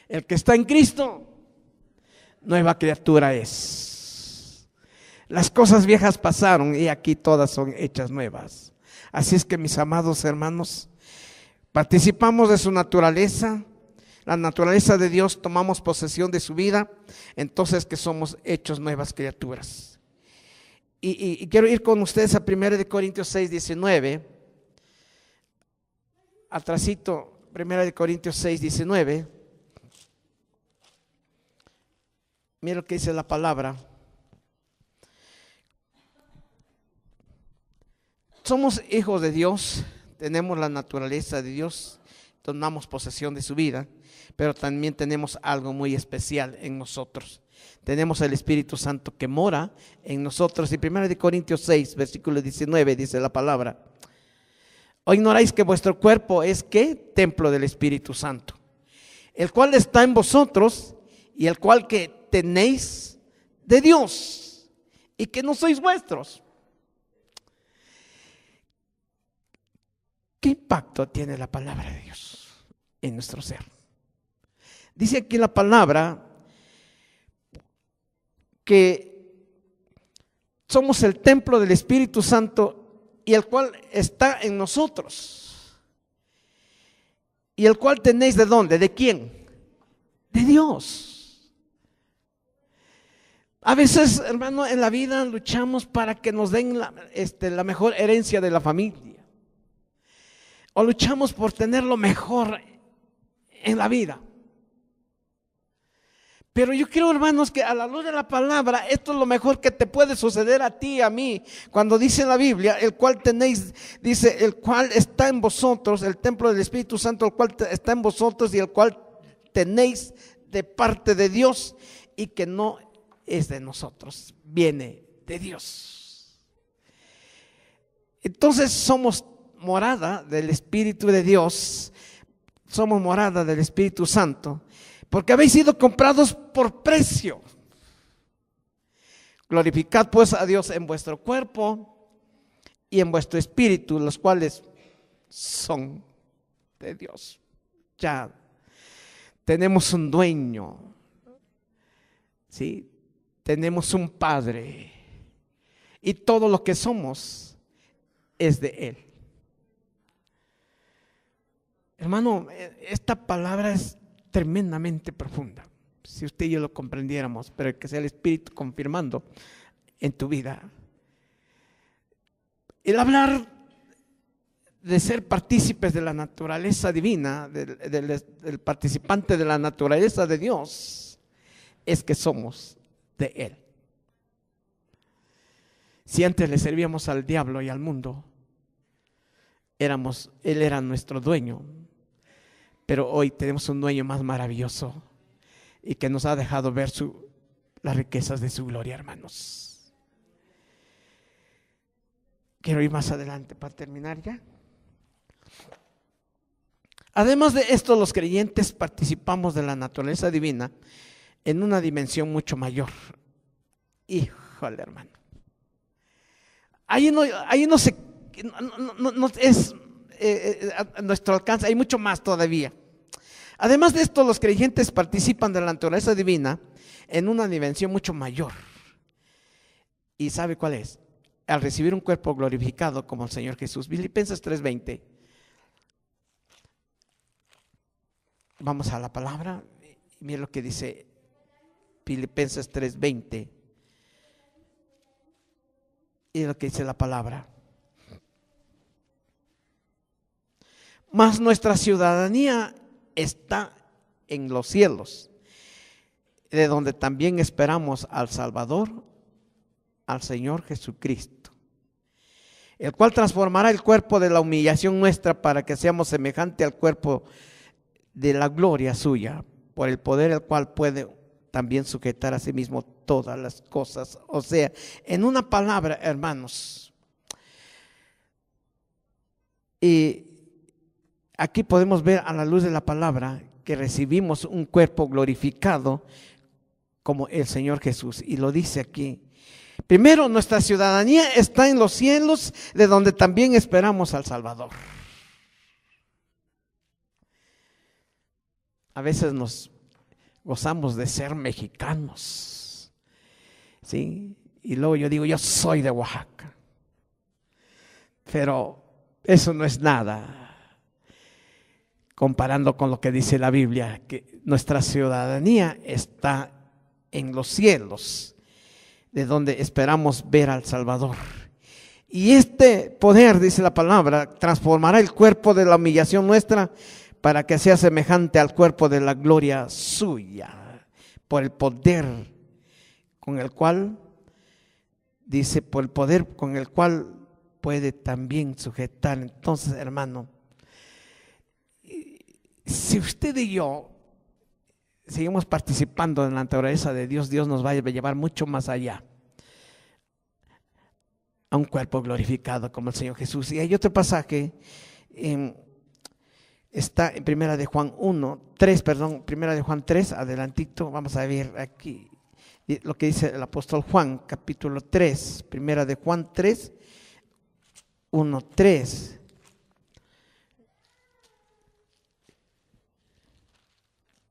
el que está en Cristo, nueva criatura es. Las cosas viejas pasaron y aquí todas son hechas nuevas. Así es que, mis amados hermanos, participamos de su naturaleza, la naturaleza de Dios, tomamos posesión de su vida, entonces que somos hechos nuevas criaturas. Y quiero ir con ustedes a 1 de Corintios 6:19, atrasito, 1 de Corintios 6:19. Mira lo que dice la palabra. Somos hijos de Dios, tenemos la naturaleza de Dios, tomamos posesión de su vida, pero también tenemos algo muy especial en nosotros. Tenemos el Espíritu Santo que mora en nosotros. Y 1 de Corintios 6, versículo 19, dice la palabra: ¿o ignoráis que vuestro cuerpo es ¿qué? Templo del Espíritu Santo, el cual está en vosotros y el cual que tenéis de Dios, y que no sois vuestros? ¿Qué impacto tiene la palabra de Dios en nuestro ser? Dice aquí la palabra que somos el templo del Espíritu Santo y el cual está en nosotros. ¿Y el cual tenéis de dónde? ¿De quién? De Dios. A veces, hermano, en la vida luchamos para que nos den la mejor herencia de la familia. O luchamos por tener lo mejor en la vida. Pero yo quiero, hermanos, que a la luz de la palabra, esto es lo mejor que te puede suceder a ti y a mí. Cuando dice en la Biblia, el cual tenéis, dice, el cual está en vosotros, el templo del Espíritu Santo, el cual está en vosotros y el cual tenéis de parte de Dios, y que no es de nosotros, viene de Dios. Entonces somos morada del Espíritu de Dios, somos morada del Espíritu Santo, porque habéis sido comprados por precio. Glorificad pues a Dios en vuestro cuerpo y en vuestro espíritu, los cuales son de Dios. Ya tenemos un dueño, ¿sí? Tenemos un Padre y todo lo que somos es de Él. Hermano, esta palabra es tremendamente profunda. Si usted y yo lo comprendiéramos, pero que sea el Espíritu confirmando en tu vida. El hablar de ser partícipes de la naturaleza divina, del participante de la naturaleza de Dios, es que somos de Él. Si antes le servíamos al diablo y al mundo, Él era nuestro dueño, pero hoy tenemos un dueño más maravilloso y que nos ha dejado ver las riquezas de su gloria, hermanos. Quiero ir más adelante para terminar ya. Además de esto, los creyentes participamos de la naturaleza divina en una dimensión mucho mayor. Híjole, hermano. Ahí no es a nuestro alcance, hay mucho más todavía. Además de esto, los creyentes participan de la naturaleza divina en una dimensión mucho mayor. ¿Y sabe cuál es? Al recibir un cuerpo glorificado como el Señor Jesús. Filipenses 3:20. Vamos a la palabra. Mira lo que dice Filipenses 3:20. Y lo que dice la palabra. Mas nuestra ciudadanía está en los cielos, de donde también esperamos al Salvador, al Señor Jesucristo, el cual transformará el cuerpo de la humillación nuestra para que seamos semejante al cuerpo de la gloria suya, por el poder el cual puede también sujetar a sí mismo todas las cosas. O sea, en una palabra, hermanos, y aquí podemos ver a la luz de la palabra que recibimos un cuerpo glorificado como el Señor Jesús. Y lo dice aquí. Primero, nuestra ciudadanía está en los cielos, de donde también esperamos al Salvador. A veces nos gozamos de ser mexicanos, ¿sí? Y luego yo digo, yo soy de Oaxaca. Pero eso no es nada comparando con lo que dice la Biblia, que nuestra ciudadanía está en los cielos, de donde esperamos ver al Salvador. Y este poder, dice la palabra, transformará el cuerpo de la humillación nuestra para que sea semejante al cuerpo de la gloria suya, por el poder con el cual, dice, por el poder con el cual puede también sujetar. Entonces, hermano, si usted y yo seguimos participando en la naturaleza de Dios, Dios nos va a llevar mucho más allá, a un cuerpo glorificado como el Señor Jesús. Y hay otro pasaje, está en Primera de Juan 3, adelantito, vamos a ver aquí lo que dice el apóstol Juan, capítulo 3, Primera de Juan 3, 1-3.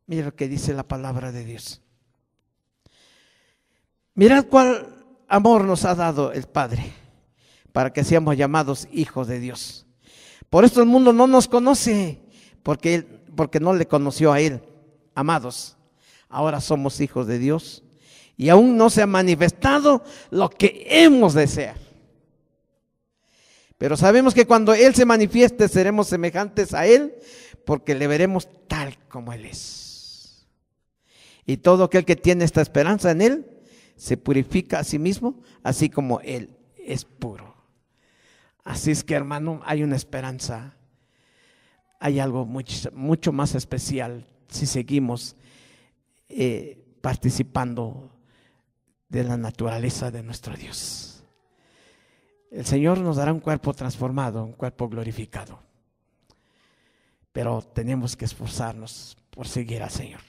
Mira lo que dice la palabra de Dios. Mirad cuál amor nos ha dado el Padre, para que seamos llamados hijos de Dios. Por esto el mundo no nos conoce, porque no le conoció a Él. Amados, ahora somos hijos de Dios y aún no se ha manifestado lo que hemos de ser. Pero sabemos que cuando Él se manifieste seremos semejantes a Él, porque le veremos tal como Él es. Y todo aquel que tiene esta esperanza en Él se purifica a sí mismo, así como Él es puro. Así es que, hermano, hay una esperanza. Hay algo mucho más especial si seguimos participando de la naturaleza de nuestro Dios. El Señor nos dará un cuerpo transformado, un cuerpo glorificado. Pero tenemos que esforzarnos por seguir al Señor.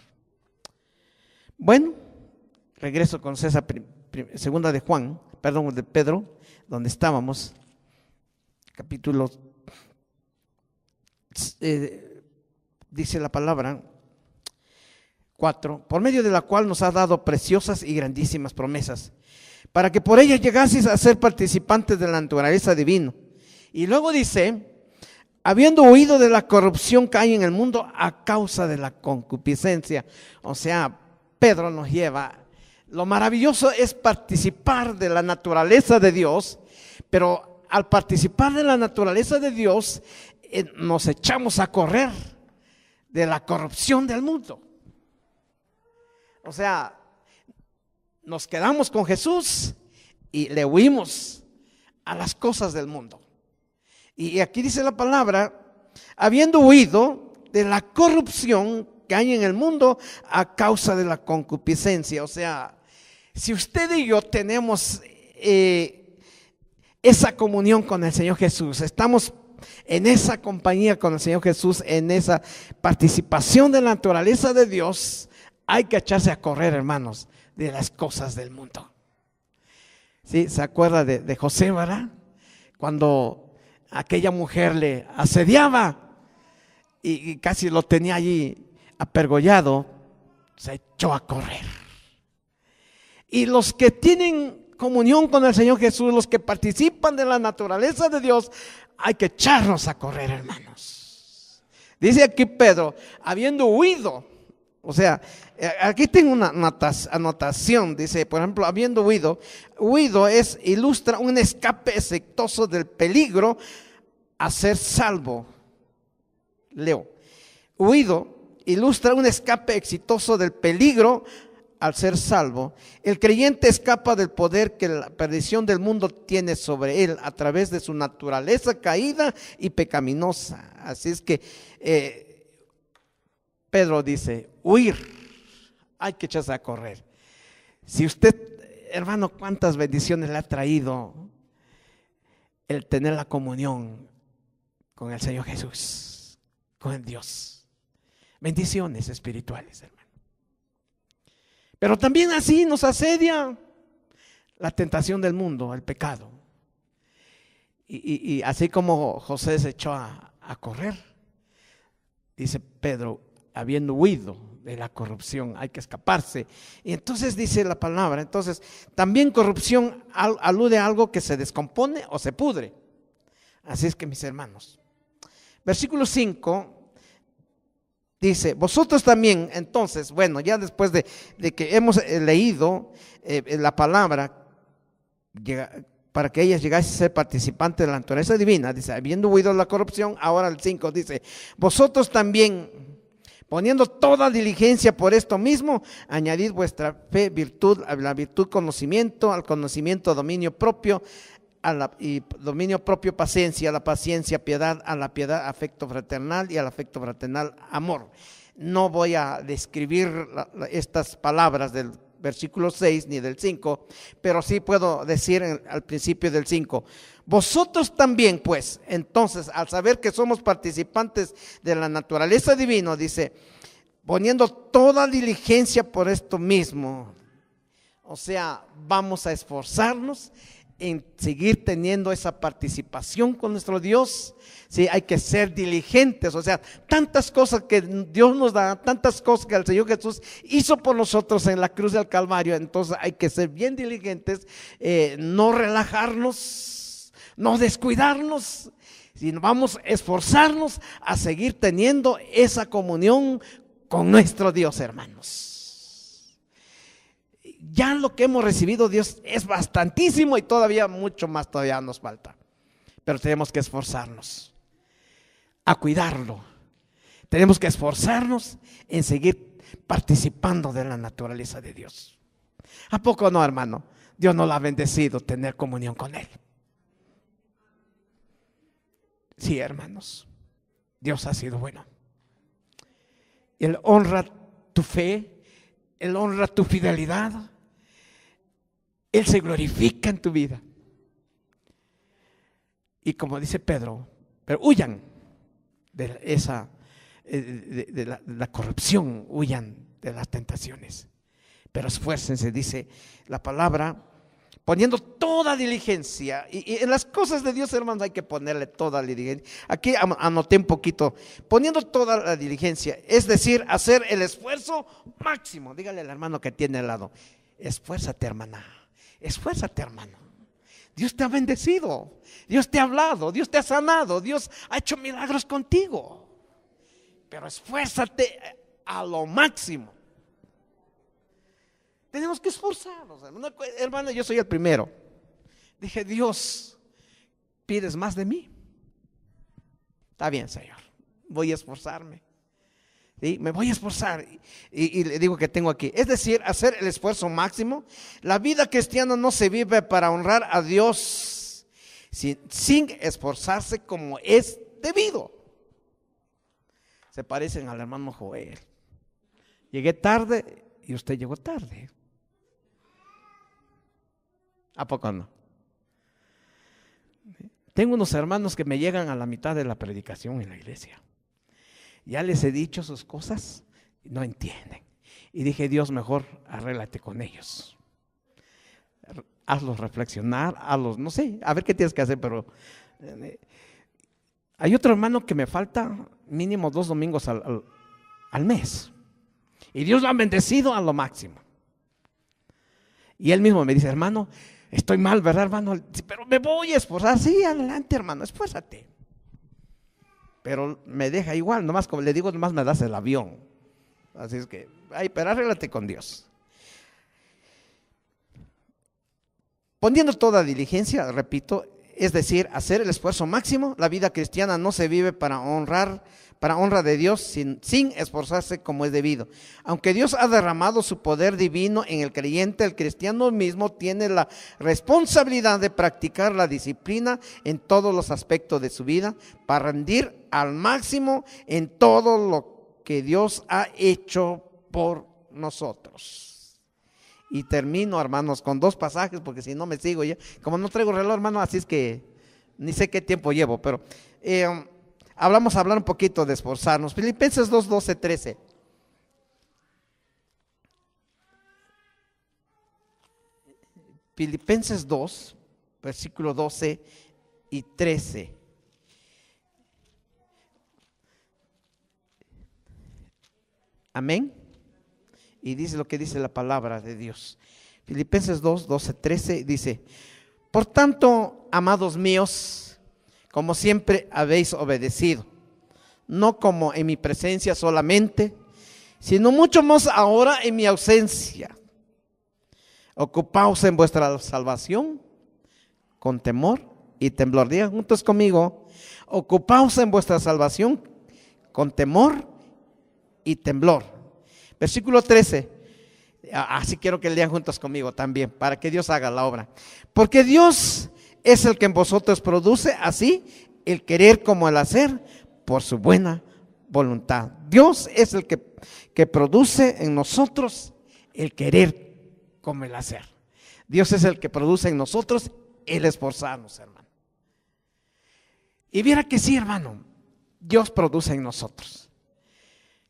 Bueno, regreso con César, segunda de Pedro, donde estábamos, capítulo, dice la palabra, 4, por medio de la cual nos ha dado preciosas y grandísimas promesas, para que por ellas llegaseis a ser participantes de la naturaleza divina. Y luego dice, habiendo huido de la corrupción que hay en el mundo a causa de la concupiscencia. O sea, Pedro nos lleva, lo maravilloso es participar de la naturaleza de Dios, pero al participar de la naturaleza de Dios, nos echamos a correr de la corrupción del mundo. O sea, nos quedamos con Jesús y le huimos a las cosas del mundo. Y aquí dice la palabra, habiendo huido de la corrupción que hay en el mundo a causa de la concupiscencia. O sea, si usted y yo tenemos esa comunión con el Señor Jesús, estamos en esa compañía con el Señor Jesús, en esa participación de la naturaleza de Dios, hay que echarse a correr, hermanos, de las cosas del mundo. ¿Sí? ¿Se acuerda de José, verdad? Cuando aquella mujer le asediaba y casi lo tenía allí apergollado, se echó a correr. Y los que tienen comunión con el Señor Jesús, los que participan de la naturaleza de Dios, hay que echarnos a correr, hermanos. Dice aquí Pedro, habiendo huido, o sea, aquí tengo una anotación, dice, por ejemplo, habiendo huido ilustra un escape exitoso del peligro a ser salvo. Leo, huido ilustra un escape exitoso del peligro al ser salvo. El creyente escapa del poder que la perdición del mundo tiene sobre él a través de su naturaleza caída y pecaminosa. Así es que Pedro dice, huir, hay que echarse a correr. Si usted, hermano, cuántas bendiciones le ha traído el tener la comunión con el Señor Jesús, con el Dios. Bendiciones espirituales, hermano. Pero también así nos asedia la tentación del mundo, el pecado. Y así como José se echó a correr, dice Pedro, habiendo huido de la corrupción, hay que escaparse. Y entonces dice la palabra, entonces también corrupción alude a algo que se descompone o se pudre. Así es que, mis hermanos, versículo 5 dice, vosotros también, entonces, bueno, ya después de que hemos leído la palabra, para que ellas llegasen a ser participantes de la naturaleza divina, dice, habiendo huido de la corrupción, ahora el 5 dice, vosotros también, poniendo toda diligencia por esto mismo, añadid vuestra fe, virtud, a la virtud conocimiento, al conocimiento dominio propio, y dominio propio paciencia, a la paciencia piedad, a la piedad afecto fraternal y al afecto fraternal amor. No voy a describir estas palabras del versículo 6 ni del 5, pero sí puedo decir al principio del 5. Vosotros también, pues, entonces, al saber que somos participantes de la naturaleza divina, dice, poniendo toda diligencia por esto mismo. O sea, vamos a esforzarnos en seguir teniendo esa participación con nuestro Dios. Sí, hay que ser diligentes, o sea, tantas cosas que Dios nos da, tantas cosas que el Señor Jesús hizo por nosotros en la cruz del Calvario. Entonces hay que ser bien diligentes, no relajarnos, no descuidarnos, sino vamos a esforzarnos a seguir teniendo esa comunión con nuestro Dios, hermanos. Ya lo que hemos recibido Dios es bastantísimo y todavía mucho más todavía nos falta. Pero tenemos que esforzarnos a cuidarlo. Tenemos que esforzarnos en seguir participando de la naturaleza de Dios. ¿A poco no, hermano? Dios nos lo ha bendecido tener comunión con Él. Sí, hermanos, Dios ha sido bueno. Él honra tu fe, Él honra tu fidelidad. Él se glorifica en tu vida. Y como dice Pedro, pero huyan de esa de la corrupción, huyan de las tentaciones. Pero esfuércense, dice la palabra, Poniendo toda diligencia. Y en las cosas de Dios, hermanos, hay que ponerle toda diligencia. Aquí anoté un poquito. Poniendo toda la diligencia, es decir, hacer el esfuerzo máximo. Dígale al hermano que tiene al lado: esfuérzate, hermana. Esfuérzate, hermano. Dios te ha bendecido. Dios te ha hablado. Dios te ha sanado. Dios ha hecho milagros contigo. Pero esfuérzate a lo máximo. Tenemos que esforzarnos, hermano. Yo soy el primero. Dije: Dios, ¿pides más de mí? Está bien, Señor, voy a esforzarme. ¿Sí? Me voy a esforzar. Y le digo que tengo aquí, es decir, hacer el esfuerzo máximo. La vida cristiana no se vive para honrar a Dios sin esforzarse como es debido. Se parecen al hermano Joel. Llegué tarde y usted llegó tarde. ¿A poco no? Tengo unos hermanos que me llegan a la mitad de la predicación en la iglesia. Ya les he dicho sus cosas y no entienden. Y dije: Dios, mejor arréglate con ellos. Hazlos reflexionar, hazlos, no sé, a ver qué tienes que hacer, pero hay otro hermano que me falta mínimo 2 domingos al mes. Y Dios lo ha bendecido a lo máximo. Y él mismo me dice: hermano, estoy mal, ¿verdad, hermano? Pero me voy a esforzar. Sí, adelante, hermano, esfuérzate. Pero me deja igual, nomás como le digo, nomás me das el avión. Así es que, pero arréglate con Dios. Poniendo toda diligencia, repito, es decir, hacer el esfuerzo máximo. La vida cristiana no se vive para honra de Dios sin esforzarse como es debido. Aunque Dios ha derramado su poder divino en el creyente, el cristiano mismo tiene la responsabilidad de practicar la disciplina en todos los aspectos de su vida para rendir al máximo en todo lo que Dios ha hecho por nosotros. Y termino, hermanos, con 2 pasajes, porque si no me sigo ya. Como no traigo reloj, hermano, así es que ni sé qué tiempo llevo, pero vamos a hablar un poquito de esforzarnos. Filipenses 2, 12, 13. Filipenses 2, versículo 12 y 13. Amén. Y dice lo que dice la palabra de Dios. Filipenses 2, 12, 13 dice: por tanto, amados míos, como siempre habéis obedecido, no como en mi presencia solamente, sino mucho más ahora en mi ausencia. Ocupaos en vuestra salvación con temor y temblor. Digan juntos conmigo: ocupaos en vuestra salvación con temor y temblor. Versículo 13. Así quiero que lean juntos conmigo también, para que Dios haga la obra. Porque Dios es el que en vosotros produce así el querer como el hacer por su buena voluntad. Dios es el que produce en nosotros el querer como el hacer. Dios es el que produce en nosotros el esforzarnos, hermano. Y viera que sí, hermano, Dios produce en nosotros.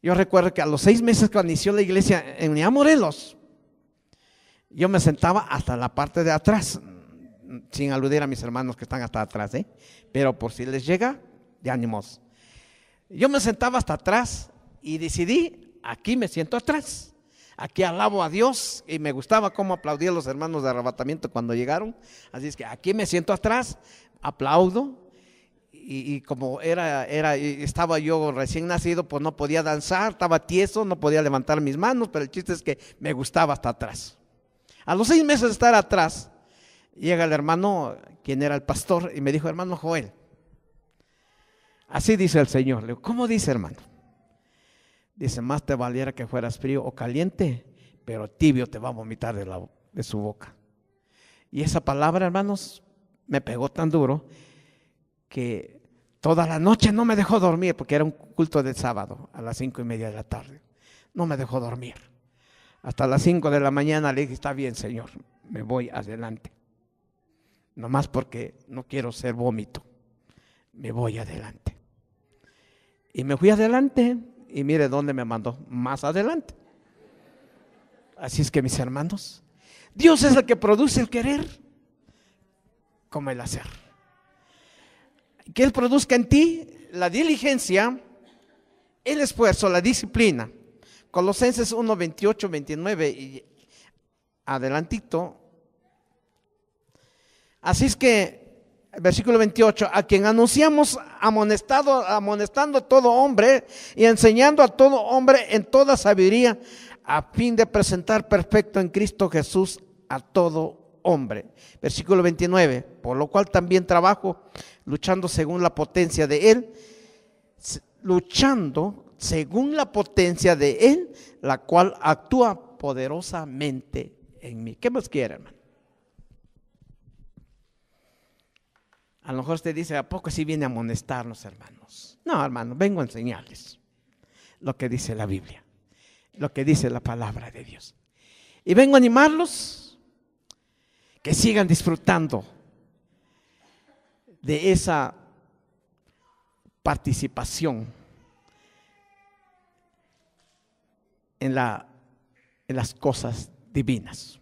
Yo recuerdo que a los 6 meses cuando inició la iglesia en Unidad Morelos, yo me sentaba hasta la parte de atrás, sin aludir a mis hermanos que están hasta atrás, pero por si les llega, de ánimos. Yo me sentaba hasta atrás y decidí: aquí me siento atrás, aquí alabo a Dios, y me gustaba cómo aplaudían los hermanos de arrebatamiento cuando llegaron. Así es que aquí me siento atrás, aplaudo. Y como estaba yo recién nacido, pues no podía danzar, estaba tieso, no podía levantar mis manos, pero el chiste es que me gustaba hasta atrás. A los 6 meses de estar atrás, llega el hermano, quien era el pastor, y me dijo: hermano Joel, así dice el Señor. Le digo: ¿cómo dice, hermano? Dice: más te valiera que fueras frío o caliente, pero tibio te va a vomitar de su boca. Y esa palabra, hermanos, me pegó tan duro que toda la noche no me dejó dormir, porque era un culto de sábado a las 5:30 de la tarde. No me dejó dormir. Hasta las 5 de la mañana le dije: está bien, Señor, me voy adelante. Nomás porque no quiero ser vómito, me voy adelante. Y me fui adelante, y mire dónde me mandó: más adelante. Así es que, mis hermanos, Dios es el que produce el querer como el hacer. Que Él produzca en ti la diligencia, el esfuerzo, la disciplina. Colosenses 1, 28, 29 y adelantito. Así es que, versículo 28, a quien anunciamos amonestando a todo hombre y enseñando a todo hombre en toda sabiduría, a fin de presentar perfecto en Cristo Jesús a todo hombre. Versículo 29, por lo cual también trabajo, luchando según la potencia de Él, la cual actúa poderosamente en mí. ¿Qué más quiere, hermano? A lo mejor usted dice, ¿a poco sí viene a amonestarnos, hermanos? No, hermano, vengo a enseñarles lo que dice la Biblia, lo que dice la palabra de Dios. Y vengo a animarlos que sigan disfrutando de esa participación en las cosas divinas.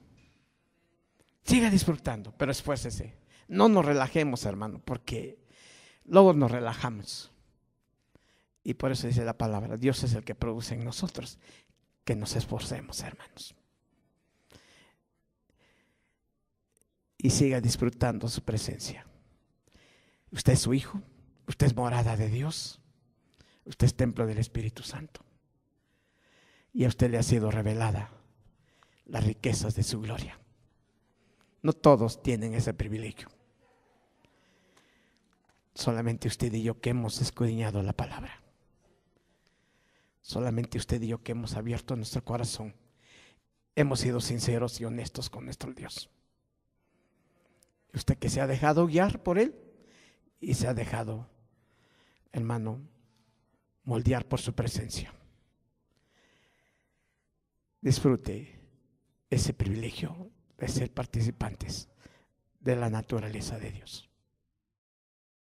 Siga disfrutando, pero esfuércese. No nos relajemos, hermano, porque luego nos relajamos. Y por eso dice la palabra, Dios es el que produce en nosotros que nos esforcemos, hermanos. Y siga disfrutando su presencia. Usted es su hijo, usted es morada de Dios, usted es templo del Espíritu Santo. Y a usted le ha sido revelada las riquezas de su gloria. No todos tienen ese privilegio. Solamente usted y yo que hemos escudriñado la palabra. Solamente usted y yo que hemos abierto nuestro corazón. Hemos sido sinceros y honestos con nuestro Dios. Usted que se ha dejado guiar por Él y se ha dejado, hermano, moldear por su presencia. Disfrute ese privilegio de ser participantes de la naturaleza de Dios.